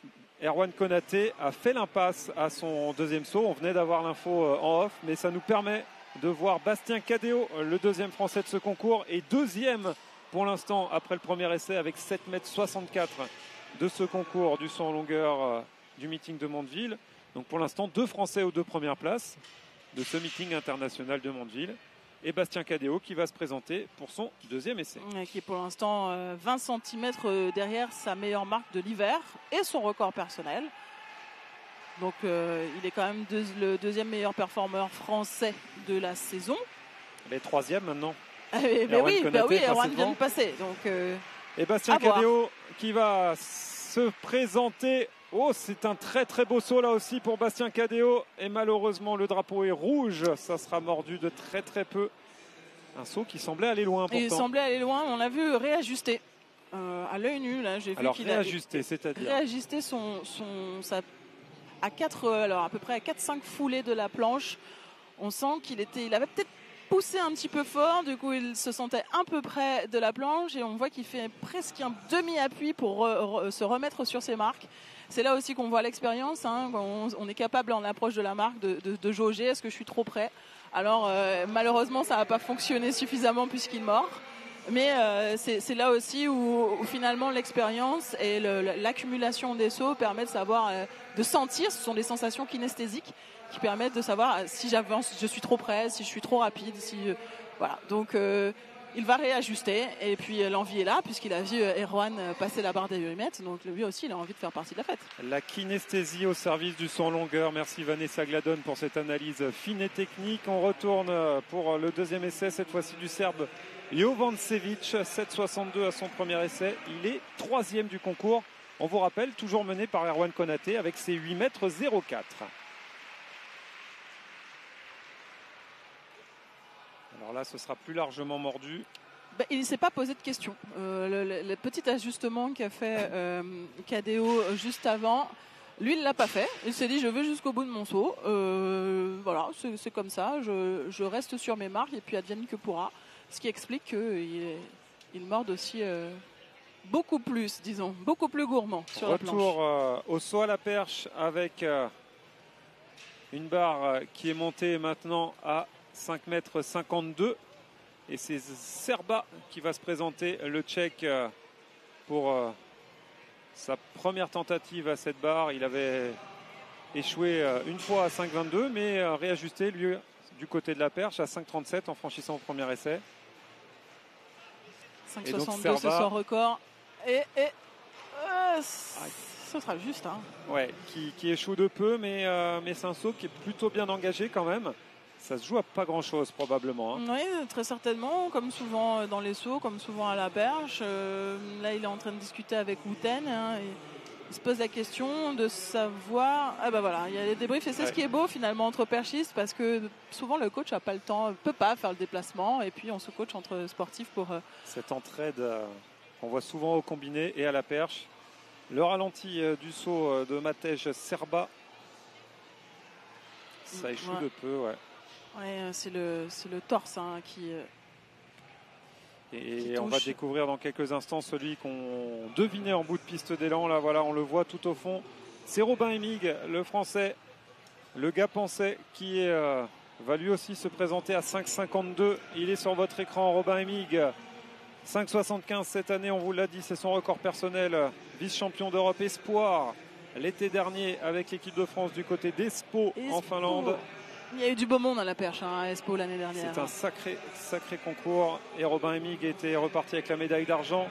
Erwan Konaté a fait l'impasse à son deuxième saut. On venait d'avoir l'info en off, mais ça nous permet de voir Bastien Cadéot, le deuxième français de ce concours, et deuxième pour l'instant après le premier essai avec 7,64 m de ce concours du saut en longueur du meeting de Mondeville. Donc pour l'instant, 2 Français aux 2 premières places de ce meeting international de Mondeville. Et Bastien Cadéot qui va se présenter pour son deuxième essai. Qui est pour l'instant 20 cm derrière sa meilleure marque de l'hiver et son record personnel. Donc il est quand même le deuxième meilleur performeur français de la saison. Mais troisième maintenant. Oui, Erwan vient de passer. Donc, et Bastien Cadéot qui va se présenter. Oh, c'est un très très beau saut là aussi pour Bastien Cadéot. Et malheureusement, le drapeau est rouge. Ça sera mordu de très très peu. Un saut qui semblait aller loin pourtant. Il semblait aller loin. On l'a vu réajuster à l'œil nu. Là, j'ai vu qu'il réajuster, c'est-à-dire réajusté à peu près à 4-5 foulées de la planche. On sent qu'il avait peut-être poussé un petit peu fort. Du coup, il se sentait un peu près de la planche et on voit qu'il fait presque un demi-appui pour se remettre sur ses marques. C'est là aussi qu'on voit l'expérience. On est capable en approche de la marque de jauger. Est-ce que je suis trop près? Alors malheureusement ça n'a pas fonctionné suffisamment puisqu'il mord. Mais c'est là aussi où finalement l'expérience et l'accumulation des sauts permettent de savoir, de sentir. Ce sont des sensations kinesthésiques qui permettent de savoir si j'avance, je suis trop près, si je suis trop rapide. Voilà. Donc il va réajuster et puis l'envie est là puisqu'il a vu Erwan passer la barre des 8 mètres, donc lui aussi il a envie de faire partie de la fête. La kinesthésie au service du saut en longueur. Merci Vanessa Gladon pour cette analyse fine et technique. On retourne pour le deuxième essai, cette fois-ci du Serbe Jovancevic, 7,62 à son premier essai. Il est troisième du concours. On vous rappelle, toujours mené par Erwan Konaté avec ses 8,04 m. Alors là, ce sera plus largement mordu. Il ne s'est pas posé de questions. Le petit ajustement qu'a fait Cadéot juste avant, lui, il ne l'a pas fait. Il s'est dit, je vais jusqu'au bout de mon saut. Voilà, c'est comme ça. Je reste sur mes marques et puis advienne que pourra. Ce qui explique qu'il morde aussi beaucoup plus, disons, beaucoup plus gourmand sur la planche. Retour au saut à la perche avec une barre qui est montée maintenant à 5,52 m. Et c'est Serba qui va se présenter, le Tchèque, pour sa première tentative à cette barre. Il avait échoué une fois à 5,22 mais réajusté lui du côté de la perche à 5,37 en franchissant au premier essai. 5,62 c'est son record. Et ce sera juste. Ouais, qui échoue de peu, mais c'est un saut qui est plutôt bien engagé quand même. Ça se joue à pas grand-chose probablement. Oui, très certainement, comme souvent dans les sauts, comme souvent à la perche. Là, il est en train de discuter avec Wouten. Il se pose la question de savoir... Ah ben voilà, il y a les débriefs et c'est ce qui est beau finalement entre perchistes parce que souvent le coach n'a pas le temps, peut pas faire le déplacement et puis on se coach entre sportifs pour... Cette entraide qu'on voit souvent au combiné et à la perche. Le ralenti du saut de Matej Serba. Ça échoue de peu, ouais. Ouais, c'est le torse qui Et on va découvrir dans quelques instants celui qu'on devinait en bout de piste d'élan. Là, voilà, on le voit tout au fond. C'est Robin Emig, le Français, le gars pensait, qui va lui aussi se présenter à 5,52. Il est sur votre écran, Robin Emig. 5,75 cette année, on vous l'a dit, c'est son record personnel. Vice-champion d'Europe espoir l'été dernier avec l'équipe de France du côté d'Espoo en Finlande. Il y a eu du beau monde à la perche à Espoo l'année dernière. C'est un sacré concours. Et Robin Emig était reparti avec la médaille d'argent.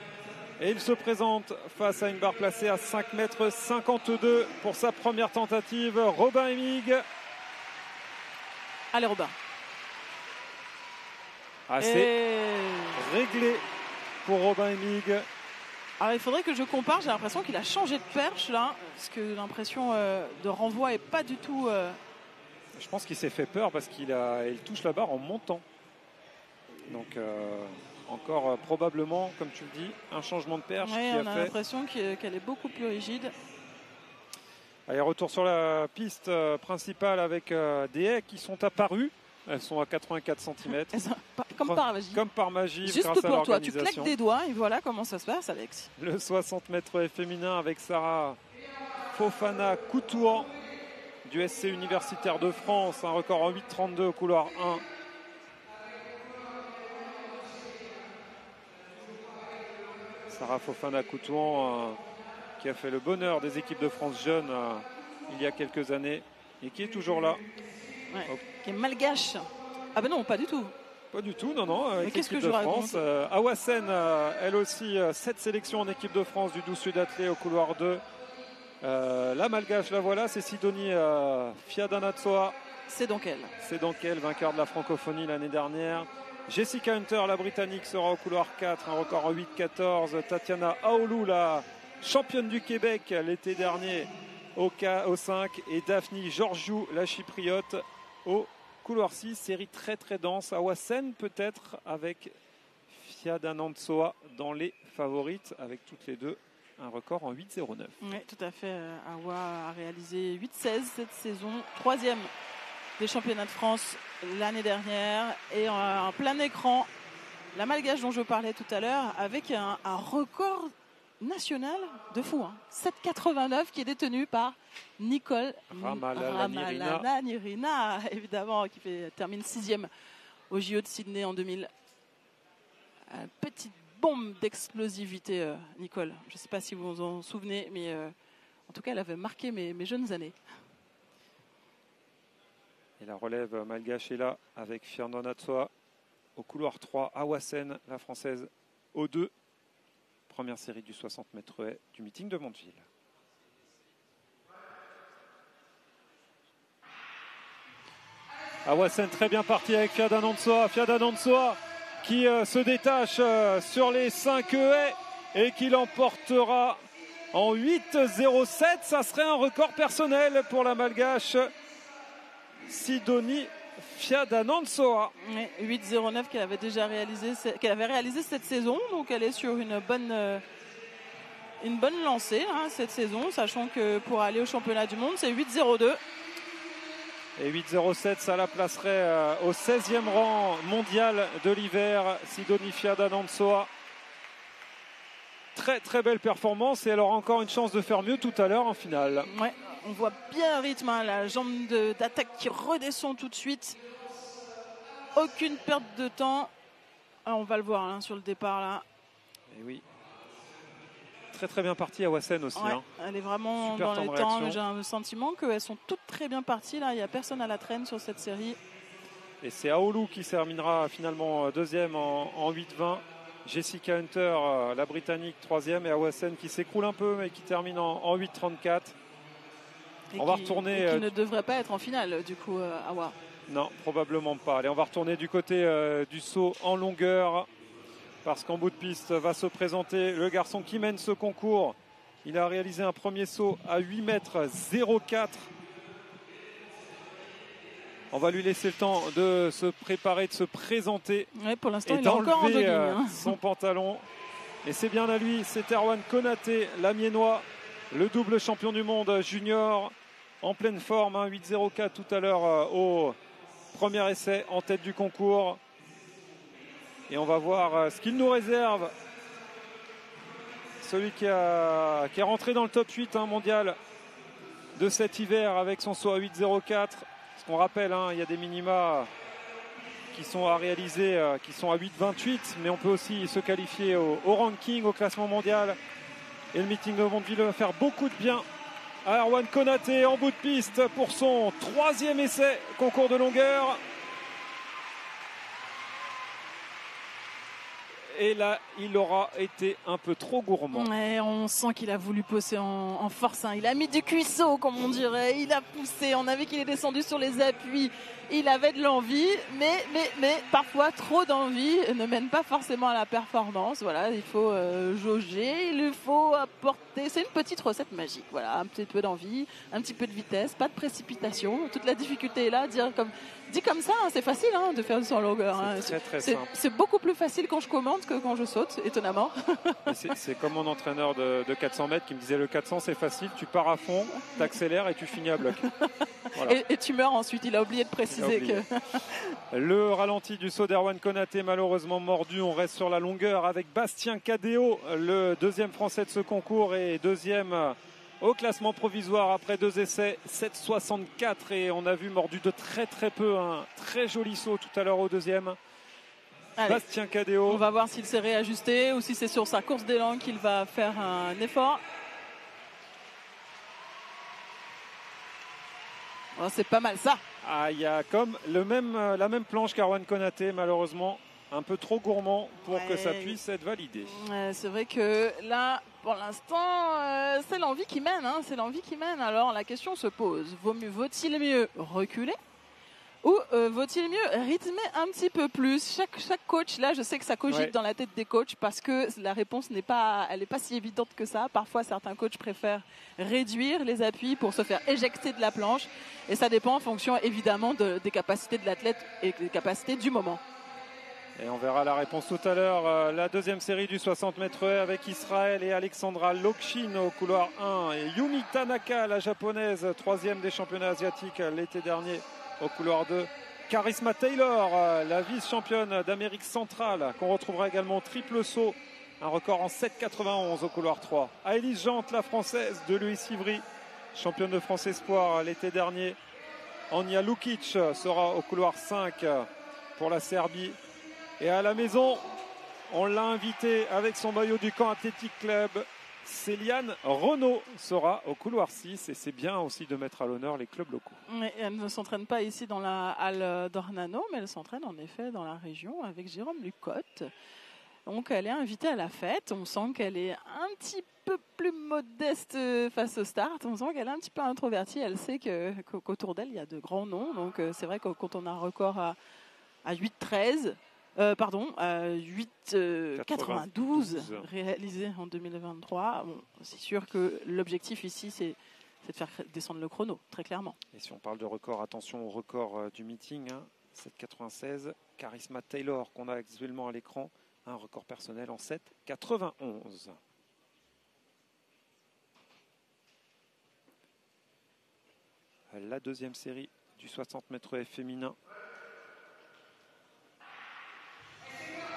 Et il se présente face à une barre placée à 5,52 m pour sa première tentative. Robin Emig. Allez Robin. C'est réglé pour Robin Emig. Alors il faudrait que je compare, j'ai l'impression qu'il a changé de perche là, parce que l'impression de renvoi est pas du tout... Je pense qu'il s'est fait peur parce qu'il touche la barre en montant. Donc encore probablement, comme tu le dis, un changement de perche. Oui, on a l'impression qu'elle est beaucoup plus rigide. Allez, retour sur la piste principale avec des haies qui sont apparues. Elles sont à 84 cm. Comme par magie. Comme par magie. Juste grâce pour à toi, tu claques des doigts et voilà comment ça se passe, Alex. Le 60 mètres féminin avec Sarah Fofana Koutouan du SC Universitaire de France. Un record en 8,32 au couloir 1. Sarah Fofana Koutouan qui a fait le bonheur des équipes de France jeunes il y a quelques années et qui est toujours là. Ouais, qui est malgache. Ah ben non, pas du tout. Pas du tout, non. Mais qu'est-ce que je France. Awassen, elle aussi, 7 sélections en équipe de France du 12 Sud athlée au couloir 2. La malgache, la voilà, c'est Sidonie Fiadanatsoa. C'est donc elle. C'est donc elle, vainqueur de la francophonie l'année dernière. Jessica Hunter, la britannique, sera au couloir 4, un record en 8,14. Tatiana Aoulou, la championne du Québec l'été dernier au 5. Et Daphne Georgiou, la chypriote, au couloir 6. Série très dense. Awassen peut-être avec Fiadanantsoa dans les favorites, avec toutes les deux un record en 8,09. Oui, tout à fait. Awa a réalisé 8,16 cette saison. 3e des championnats de France l'année dernière. Et en plein écran, la malgache dont je parlais tout à l'heure, avec un record national de fou. 7,89 qui est détenu par Nicole Ramalana Nirina, évidemment, qui termine 6e au JO de Sydney en 2000. Petite bombe d'explosivité, Nicole. Je ne sais pas si vous vous en souvenez, mais en tout cas, elle avait marqué mes jeunes années. Et la relève malgache est là avec Fiadanantsoa au couloir 3. Awassen, la française, au 2. Première série du 60 mètres haies du meeting de Mondeville. Awassen très bien parti avec Fiadanantsoa. Fiadanantsoa qui se détache sur les 5 haies et qui l'emportera en 8,07. Ça serait un record personnel pour la malgache Sidonie Fiadanantsoa. 8,09 qu'elle avait réalisé cette saison, donc elle est sur une bonne lancée cette saison, sachant que pour aller au championnat du monde c'est 8,02. Et 8,07, ça la placerait au 16e rang mondial de l'hiver. Sidonie Fiadanantsoa. Très belle performance et elle aura encore une chance de faire mieux tout à l'heure en finale. Ouais. On voit bien le rythme, la jambe d'attaque qui redescend tout de suite. Aucune perte de temps. Alors on va le voir sur le départ là. Et oui. Très bien partie Awassen aussi. Ouais, elle est vraiment super dans les temps. J'ai un sentiment qu'elles sont toutes très bien parties là. Il n'y a personne à la traîne sur cette série. Et c'est Aoulou qui terminera finalement deuxième en 8,20. Jessica Hunter, la britannique, troisième. Et Awassen qui s'écroule un peu mais qui termine en 8,34. On va retourner. Qui ne devrait pas être en finale, du coup, Awa. Non, probablement pas. Allez, on va retourner du côté du saut en longueur. Parce qu'en bout de piste va se présenter le garçon qui mène ce concours. Il a réalisé un premier saut à 8,04 m. On va lui laisser le temps de se préparer, de se présenter. Ouais, pour l'instant, il est encore en jogging. Son pantalon. Et c'est bien à lui, c'est Erwan Konaté, l'Amiénois, le double champion du monde junior, en pleine forme, 8,04 tout à l'heure au premier essai en tête du concours. Et on va voir ce qu'il nous réserve. Celui qui est rentré dans le top 8 mondial de cet hiver avec son saut à 8,04. Ce qu'on rappelle, il y a des minima qui sont à réaliser, qui sont à 8,28. Mais on peut aussi se qualifier au ranking, au classement mondial. Et le meeting de Mondeville va faire beaucoup de bien à Erwan Konaté en bout de piste pour son 3e essai concours de longueur. Et là, il aura été un peu trop gourmand. Ouais, on sent qu'il a voulu pousser en force. Il a mis du cuisseau, comme on dirait. Il a poussé. On a vu qu'il est descendu sur les appuis. Il avait de l'envie, mais parfois trop d'envie ne mène pas forcément à la performance. Voilà, il faut jauger, il faut apporter. C'est une petite recette magique. Voilà, un petit peu d'envie, un petit peu de vitesse, pas de précipitation. Toute la difficulté est là. Dit comme ça, c'est facile de faire du saut en longueur. C'est très simple. C'est beaucoup plus facile quand je commente que quand je saute, étonnamment. C'est comme mon entraîneur de 400 mètres qui me disait le 400 c'est facile, tu pars à fond, tu accélères et tu finis à bloc. Voilà. Et tu meurs ensuite, il a oublié de préciser que... Le ralenti du saut d'Erwan Konaté malheureusement mordu. On reste sur la longueur avec Bastien Cadéo, le 2e français de ce concours et 2e au classement provisoire après 2 essais, 7,64 et on a vu mordu de très très peu, un très joli saut tout à l'heure au 2e. Allez, Bastien Cadéo. On va voir s'il s'est réajusté ou si c'est sur sa course d'élan qu'il va faire un effort. Oh, c'est pas mal ça. Il y a comme la même planche qu'Erwan Konaté, malheureusement un peu trop gourmand pour que ça puisse être validé. C'est vrai que là, pour l'instant, c'est l'envie qui mène. C'est l'envie qui mène. Alors la question se pose, vaut-il mieux reculer ou vaut-il mieux rythmer un petit peu plus? Chaque coach, là, je sais que ça cogite dans la tête des coachs parce que la réponse n'est pas si évidente que ça. Parfois, certains coachs préfèrent réduire les appuis pour se faire éjecter de la planche. Et ça dépend en fonction, évidemment, des capacités de l'athlète et des capacités du moment. Et on verra la réponse tout à l'heure. La 2e série du 60 mètres haies avec Israël et Alexandra Lokshin au couloir 1. Et Yumi Tanaka, la japonaise, 3e des championnats asiatiques l'été dernier au couloir 2. Charisma Taylor, la vice-championne d'Amérique centrale, qu'on retrouvera également au triple saut. Un record en 7,91 au couloir 3. Aélise Jante, la française de Louis Ivry, championne de France Espoir l'été dernier. Anja Lukic sera au couloir 5 pour la Serbie. Et à la maison, on l'a invité avec son maillot du Caen Athletic Club. Céliane Renaud sera au couloir 6 et c'est bien aussi de mettre à l'honneur les clubs locaux. Mais elle ne s'entraîne pas ici dans la halle d'Ornano, mais elle s'entraîne en effet dans la région avec Jérôme Lucotte. Donc elle est invitée à la fête. On sent qu'elle est un petit peu plus modeste face au start. On sent qu'elle est un petit peu introvertie. Elle sait qu'autour d'elle, il y a de grands noms. Donc c'est vrai que quand on a un record à 8,13... 8,92 réalisé en 2023. Bon, c'est sûr que l'objectif ici, c'est de faire descendre le chrono, très clairement. Et si on parle de record, attention au record du meeting, 7,96. Charisma Taylor, qu'on a actuellement à l'écran, un record personnel en 7,91. La 2e série du 60 mètres haies féminin.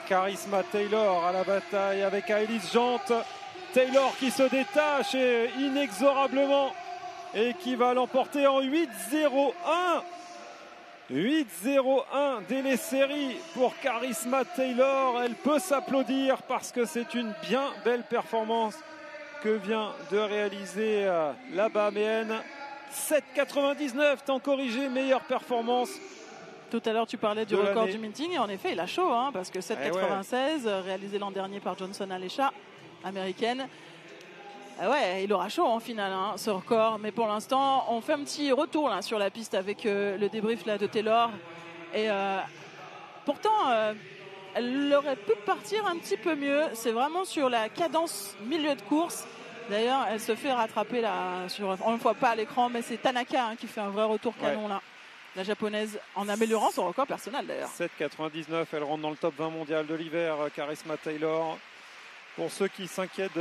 Charisma Taylor à la bataille avec Aélise Jante. Taylor qui se détache inexorablement et qui va l'emporter en 8,01. 8,01 dès les séries pour Charisma Taylor. Elle peut s'applaudir parce que c'est une bien belle performance que vient de réaliser la Bahaméenne. 7,99 temps corrigé, meilleure performance. Tout à l'heure, tu parlais du record du meeting et en effet, il a chaud parce que 7,96 réalisé l'an dernier par Johnson Alesha, américaine. Il aura chaud en finale ce record, mais pour l'instant, on fait un petit retour là, sur la piste avec le débrief là, de Taylor. Et pourtant, elle aurait pu partir un petit peu mieux. C'est vraiment sur la cadence milieu de course. D'ailleurs, elle se fait rattraper là, on ne voit pas à l'écran, mais c'est Tanaka qui fait un vrai retour canon là. La japonaise en améliorant son record personnel d'ailleurs. 7,99, elle rentre dans le top 20 mondial de l'hiver, Charisma Taylor. Pour ceux qui s'inquiètent,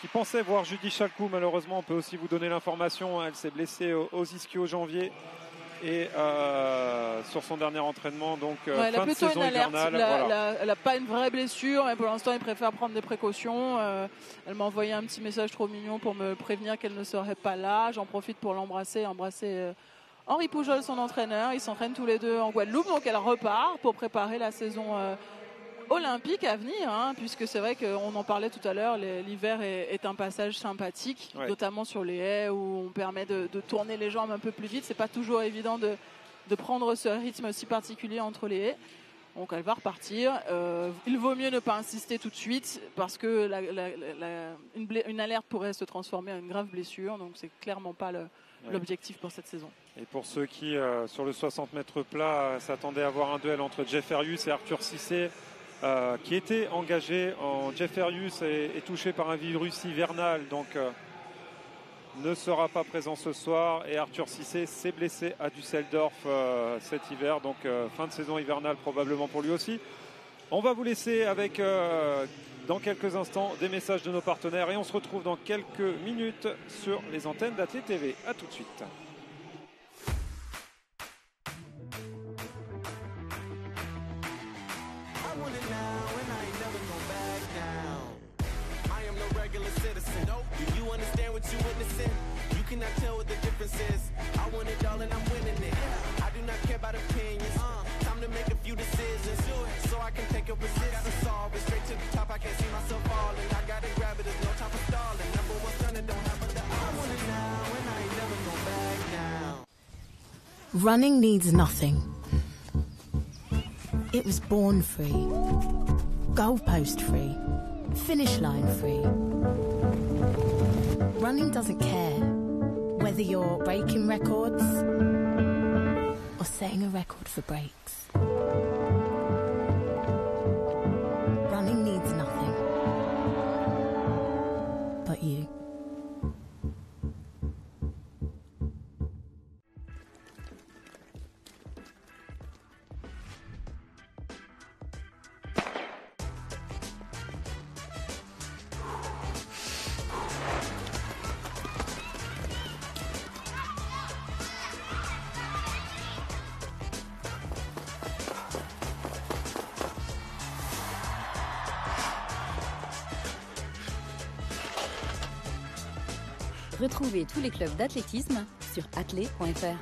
qui pensaient voir Judy Chalcou, malheureusement, on peut aussi vous donner l'information. Elle s'est blessée aux ischio janvier. et sur son dernier entraînement, donc elle fin a de plutôt saison une alerte. hivernale. Elle n'a pas une vraie blessure, mais pour l'instant, il préfère prendre des précautions. Elle m'a envoyé un petit message trop mignon pour me prévenir qu'elle ne serait pas là. J'en profite pour embrasser Henri Poujol, son entraîneur. Ils s'entraînent tous les deux en Guadeloupe, donc elle repart pour préparer la saison olympique à venir, puisque c'est vrai qu'on en parlait tout à l'heure, l'hiver est un passage sympathique, notamment sur les haies où on permet de tourner les jambes un peu plus vite. C'est pas toujours évident de prendre ce rythme si particulier entre les haies. Donc elle va repartir. Il vaut mieux ne pas insister tout de suite parce que une alerte pourrait se transformer en une grave blessure. Donc c'est clairement pas l'objectif pour cette saison. Et pour ceux qui, sur le 60 mètres plat, s'attendaient à voir un duel entre Jeff Erius et Arthur Cissé, qui était engagé. Jeff Erius est touché par un virus hivernal, donc ne sera pas présent ce soir. Et Arthur Cissé s'est blessé à Düsseldorf cet hiver, donc fin de saison hivernale probablement pour lui aussi. On va vous laisser avec, dans quelques instants, des messages de nos partenaires et on se retrouve dans quelques minutes sur les antennes d'Athlé TV. A tout de suite. Cannot tell what the difference is. I want it all and I'm winning it. I do not care about opinions. Time to make a few decisions so I can take a position. Solve it straight to the top. I can't see myself falling. I gotta grab it. There's no time for stalling. Number one stunner don't have but I want it now and I ain't never going back now. Running needs nothing. It was born free, goalpost free, finish line free. Running doesn't care whether you're breaking records or setting a record for breaks. Running needs nothing but you. Retrouvez tous les clubs d'athlétisme sur athlé.fr.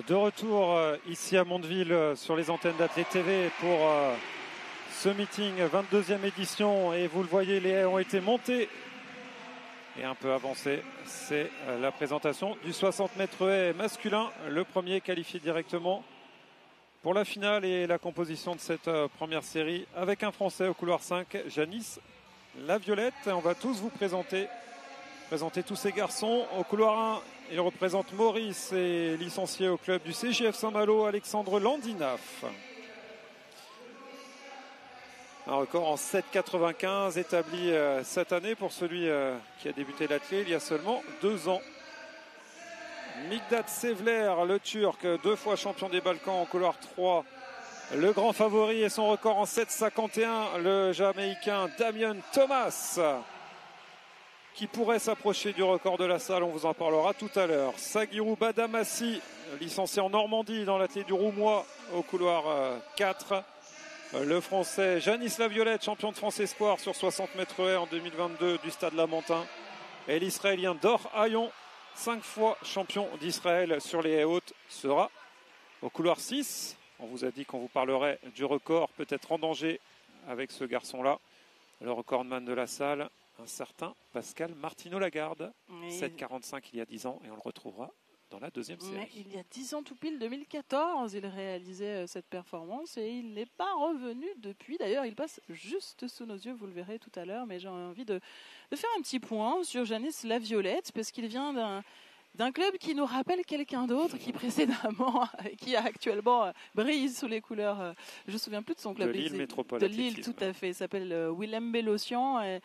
De retour ici à Mondeville sur les antennes d'Athlète TV pour ce meeting 22e édition. Et vous le voyez, les haies ont été montées et un peu avancées. C'est la présentation du 60 mètres haies masculin, le premier qualifié directement pour la finale et la composition de cette première série avec un Français au couloir 5, Janis Laviolette. On va tous vous présenter tous ces garçons. Au couloir 1, il représente Maurice et licencié au club du CJF Saint-Malo, Alexandre Landinaf. Un record en 7,95 établi cette année pour celui qui a débuté l'athlète il y a seulement 2 ans. Mikdad Sevler, le Turc, 2 fois champion des Balkans en couloir 3. Le grand favori et son record en 7,51, le Jamaïcain Damian Thomas, qui pourrait s'approcher du record de la salle, on vous en parlera tout à l'heure. Sagirou Badamassi, licencié en Normandie dans l'athlète du Roumois au couloir 4. Le Français Janis Laviolette, champion de France Espoir sur 60 mètres haies en 2022 du Stade Lamentin. Et l'Israélien Dor Hayon, 5 fois champion d'Israël sur les haies hautes, sera au couloir 6. On vous a dit qu'on vous parlerait du record peut-être en danger avec ce garçon-là. Le recordman de la salle, un certain Pascal Martino-Lagarde, 7,45 il y a 10 ans, et on le retrouvera dans la deuxième série. Mais il y a 10 ans tout pile, 2014, il réalisait cette performance et il n'est pas revenu depuis. D'ailleurs, il passe juste sous nos yeux, vous le verrez tout à l'heure, mais j'ai envie de faire un petit point sur Janis Laviolette, parce qu'il vient d'un club qui nous rappelle quelqu'un d'autre qui précédemment, qui actuellement brille sous les couleurs, je ne me souviens plus de son club. De Lille Métropole. De Lille, tout à fait. Il s'appelle Willem Bellocian.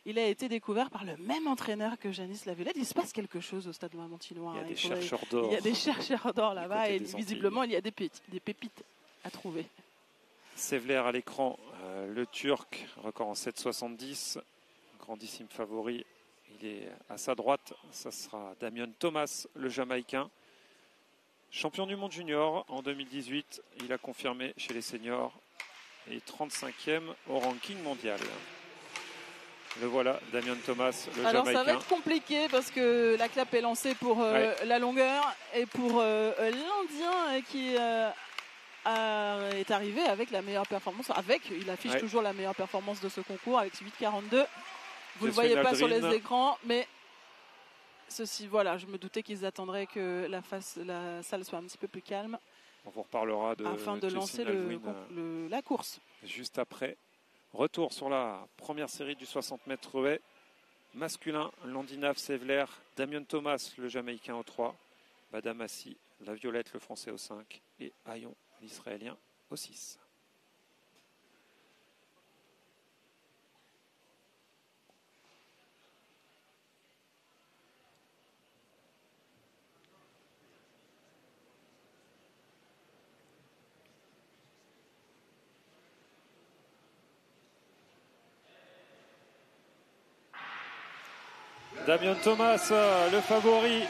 Il a été découvert par le même entraîneur que Janis Laviolette. Il se passe quelque chose au Stade Lamentinois. Il y a des chercheurs d'or. Il y a des chercheurs d'or là-bas et visiblement il y a des pépites à trouver. Sevler à l'écran, le Turc, record en 7,70, grandissime favori. Il est à sa droite, ça sera Damian Thomas, le Jamaïcain. Champion du monde junior en 2018, il a confirmé chez les seniors et 35e au ranking mondial. Le voilà, Damian Thomas, le Alors Jamaïcain. Ça va être compliqué parce que la clap est lancée pour la longueur et pour l'Indien qui est arrivé avec la meilleure performance. Il affiche toujours la meilleure performance de ce concours avec 8,42. Vous ne le voyez pas sur les écrans, mais ceci, voilà, je me doutais qu'ils attendraient que la salle soit un petit peu plus calme. On vous reparlera afin de lancer la course. Juste après. Retour sur la première série du 60 mètres haies. Masculin, Landinaf, Sevler, Damian Thomas, le Jamaïcain au 3, Badamassi, Laviolette, le Français au 5 et Hayon, l'Israélien au 6. Damian Thomas, le favori,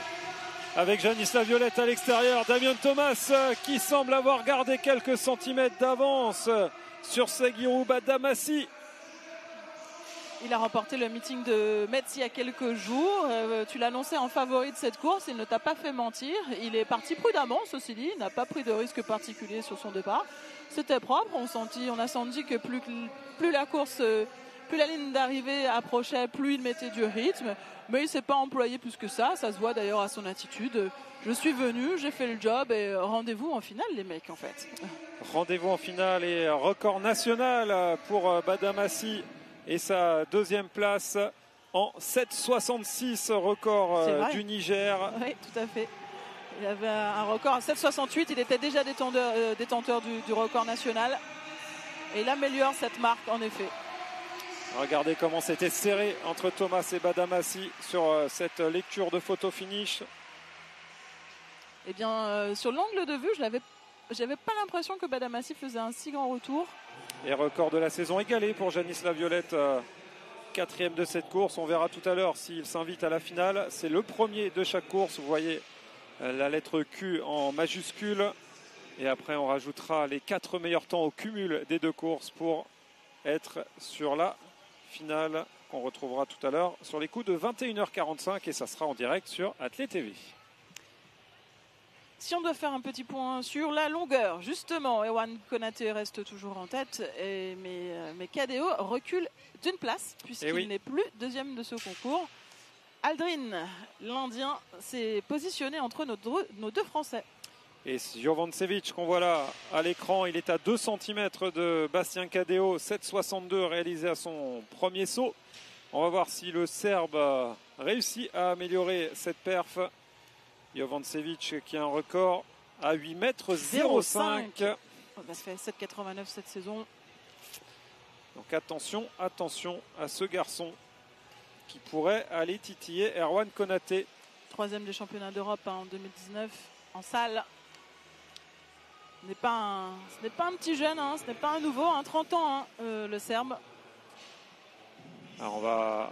avec Janis Laviolette à l'extérieur. Damian Thomas qui semble avoir gardé quelques centimètres d'avance sur Sagirou Badamassi. Il a remporté le meeting de Metz il y a quelques jours. Tu l'as annoncé en favori de cette course. Il ne t'a pas fait mentir. Il est parti prudemment, ceci dit. Il n'a pas pris de risque particulier sur son départ. C'était propre. On a senti que plus la course... Plus la ligne d'arrivée approchait, plus il mettait du rythme. Mais il ne s'est pas employé plus que ça. Ça se voit d'ailleurs à son attitude. Je suis venu, j'ai fait le job et rendez-vous en finale les mecs en fait. Rendez-vous en finale et record national pour Badamassi et sa deuxième place en 7,66, record du Niger. Oui, tout à fait. Il avait un record en 7,68. Il était déjà détenteur du record national. Et il améliore cette marque en effet. Regardez comment c'était serré entre Thomas et Badamassi sur cette lecture de photo finish. Eh bien, sur l'angle de vue, j'avais pas l'impression que Badamassi faisait un si grand retour. Et record de la saison égalé pour Janis Laviolette, 4e de cette course. On verra tout à l'heure s'il s'invite à la finale. C'est le premier de chaque course. Vous voyez la lettre Q en majuscule. Et après, on rajoutera les 4 meilleurs temps au cumul des 2 courses pour être sur la finale qu'on retrouvera tout à l'heure sur les coups de 21h45 et ça sera en direct sur Athlète TV. Si on doit faire un petit point sur la longueur, justement, Erwan Konaté reste toujours en tête, mais KDO recule d'une place puisqu'il n'est plus deuxième de ce concours. Aldrin, l'Indien, s'est positionné entre nos deux Français. Et Jovancevic qu'on voit là à l'écran, il est à 2 cm de Bastien KDO, 7,62 réalisé à son premier saut. On va voir si le Serbe réussit à améliorer cette perf. Jovancevic qui a un record à 8,05 m. Ça fait 7,89 cette saison. Donc attention à ce garçon qui pourrait aller titiller Erwan Konaté. 3e des championnats d'Europe en 2019 en salle. Ce n'est pas un petit jeune, hein, ce n'est pas un nouveau, 30 ans, hein, le Serbe. Alors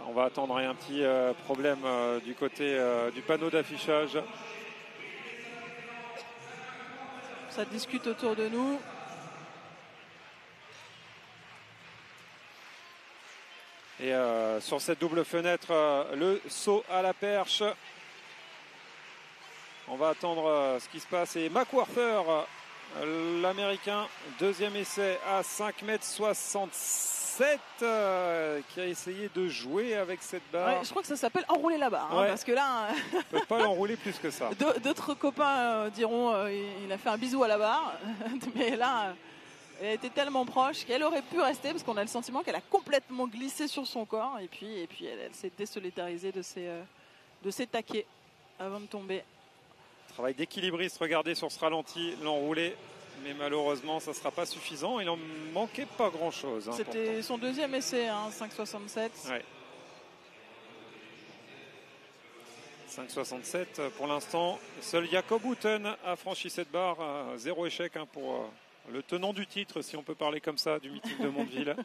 on va attendre un petit problème du côté du panneau d'affichage. Ça discute autour de nous. Et sur cette double fenêtre, le saut à la perche. On va attendre ce qui se passe. Et McWhorter, l'Américain, deuxième essai à 5,67 m, qui a essayé de jouer avec cette barre. Ouais, je crois que ça s'appelle enrouler la barre, ouais. Parce que là, on ne peut pas l'enrouler plus que ça. D'autres copains diront il a fait un bisou à la barre, mais là, elle a été tellement proche qu'elle aurait pu rester parce qu'on a le sentiment qu'elle a complètement glissé sur son corps et puis elle s'est désolidarisée de ses taquets avant de tomber. Travail d'équilibriste, regardez sur ce ralenti, l'enroulé, mais malheureusement ça ne sera pas suffisant. Il en manquait pas grand chose. C'était son deuxième essai, 5,67. Ouais. 5,67 pour l'instant. Seul Jakob Houghton a franchi cette barre. 0 échec pour le tenant du titre, si on peut parler comme ça, du meeting de Mondeville.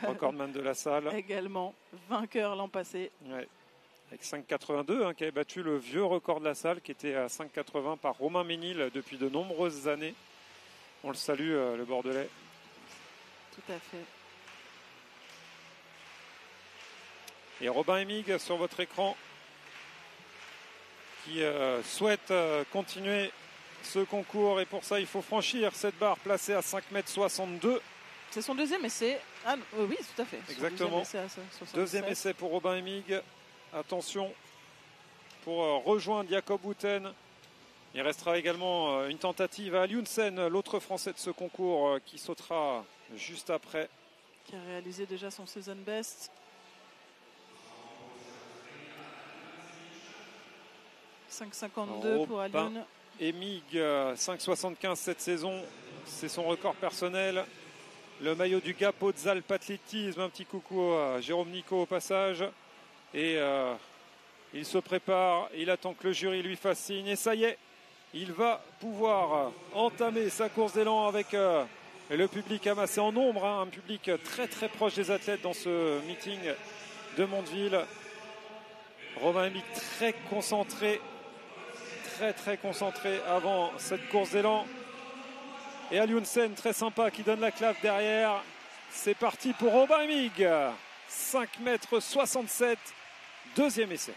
Recordman de la salle. Également vainqueur l'an passé. Ouais. Avec 5,82, qui avait battu le vieux record de la salle qui était à 5,80 par Romain Ménil depuis de nombreuses années. On le salue, le Bordelais. Tout à fait. Et Robin Emig sur votre écran qui souhaite continuer ce concours. Et pour ça, il faut franchir cette barre placée à 5,62 m. C'est son deuxième essai. Ah, oui, tout à fait. Exactement. Deuxième essai pour Robin Emig. Attention pour rejoindre Jakob Houghton. Il restera également une tentative à Aliunsen, l'autre Français de ce concours, qui sautera juste après. Qui a réalisé déjà son season best. 5,52 pour Alioun. Emig, 5,75 cette saison. C'est son record personnel. Le maillot du Gap Hautes-Alpes Athlétisme. Un petit coucou à Jérôme Nico au passage. Et il se prépare, il attend que le jury lui fasse signe et ça y est, il va pouvoir entamer sa course d'élan avec le public amassé en nombre, un public très très proche des athlètes dans ce meeting de Mondeville. Robin Emig très concentré avant cette course d'élan. Et Aliunsen très sympa qui donne la claque derrière. C'est parti pour Robin Emig. 5,67 m, deuxième essai.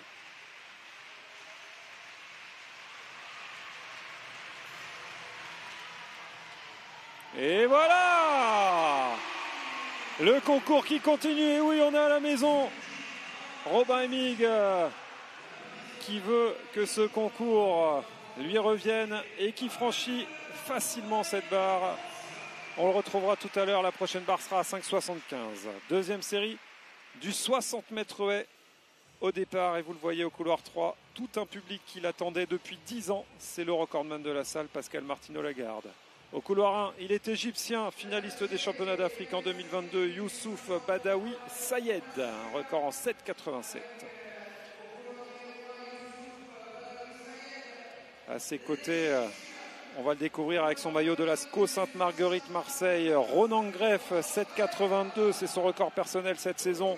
Et voilà le concours qui continue. Et oui, on est à la maison. Robin Emig qui veut que ce concours lui revienne et qui franchit facilement cette barre. On le retrouvera tout à l'heure. La prochaine barre sera à 5,75. Deuxième série du 60 mètres haies au départ. Et vous le voyez au couloir 3. Tout un public qui l'attendait depuis 10 ans. C'est le recordman de la salle, Pascal Martino-Lagarde. Au couloir 1, il est égyptien, finaliste des championnats d'Afrique en 2022. Youssouf Badawi Sayed. Un record en 7,87. À ses côtés... on va le découvrir avec son maillot de la SCO Sainte-Marguerite Marseille. Ronan Greff, 7,82. C'est son record personnel cette saison.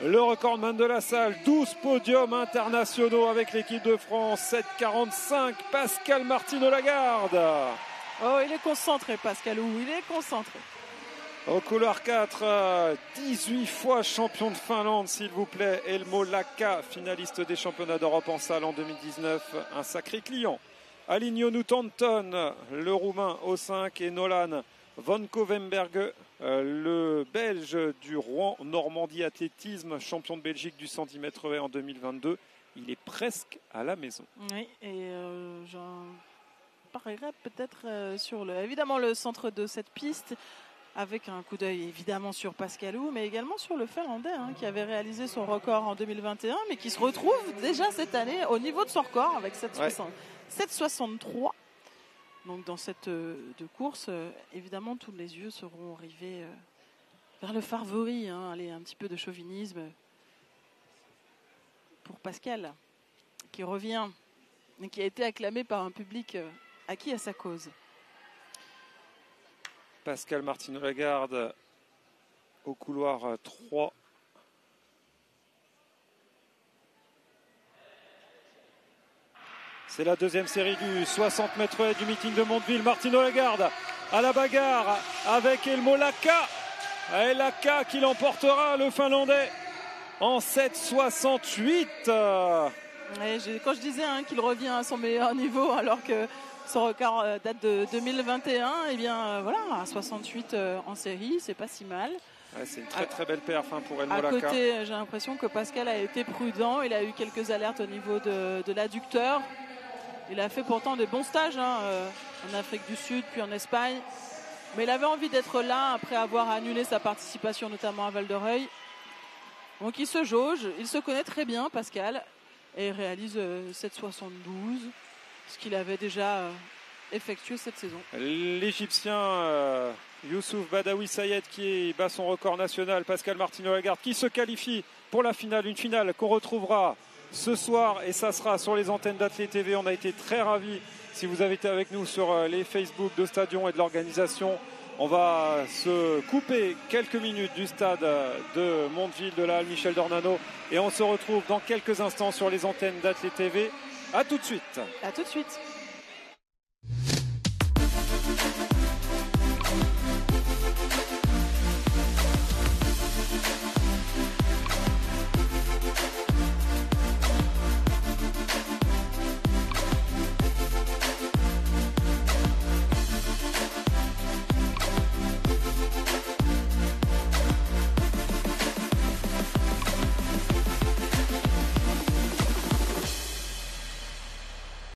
Le recordman de la salle. 12 podiums internationaux avec l'équipe de France. 7,45. Pascal Martino-Lagarde. Oh, il est concentré, Pascal. Il est concentré. Au couloir 4, 18 fois champion de Finlande, s'il vous plaît. Elmo Laka, finaliste des championnats d'Europe en salle en 2019. Un sacré client Aligno Newton-Ton, le Roumain au 5 et Nolan Van Kovenberg, le Belge du Rouen Normandie Athlétisme, champion de Belgique du 110 mètres haies en 2022. Il est presque à la maison. Oui, et j'en parlerai peut-être sur évidemment le centre de cette piste, avec un coup d'œil évidemment sur Pascalou, mais également sur le Finlandais qui avait réalisé son record en 2021, mais qui se retrouve déjà cette année au niveau de son record avec 7,63. Donc dans cette course, évidemment, tous les yeux seront rivés vers le favori. Allez, un petit peu de chauvinisme pour Pascal, qui revient et qui a été acclamé par un public acquis à sa cause. Pascal Martino-Lagarde au couloir 3. C'est la deuxième série du 60 mètres haies du meeting de Mondeville. Martino-Lagarde à la bagarre avec Elmo Laka. Laka qui l'emportera, le Finlandais, en 7,68. Quand je disais qu'il revient à son meilleur niveau alors que son record date de 2021, et bien voilà, à 68 en série, c'est pas si mal. Ouais, c'est une très très belle perf pour Elmo Laka. À côté, j'ai l'impression que Pascal a été prudent. Il a eu quelques alertes au niveau de l'adducteur. Il a fait pourtant des bons stages en Afrique du Sud puis en Espagne. Mais il avait envie d'être là après avoir annulé sa participation notamment à Val-de-Reuil. Donc il se jauge, il se connaît très bien Pascal et il réalise 7,72, ce qu'il avait déjà effectué cette saison. L'Égyptien Youssouf Badawi Sayed qui bat son record national, Pascal Martino-Lagarde qui se qualifie pour la finale, une finale qu'on retrouvera ce soir et ça sera sur les antennes d'Athlé TV. On a été très ravis si vous avez été avec nous sur les Facebook de Stadion et de l'organisation. On va se couper quelques minutes du stade de Mondeville, de la halle Michel Dornano, et on se retrouve dans quelques instants sur les antennes d'Athlé TV. A tout de suite. À tout de suite.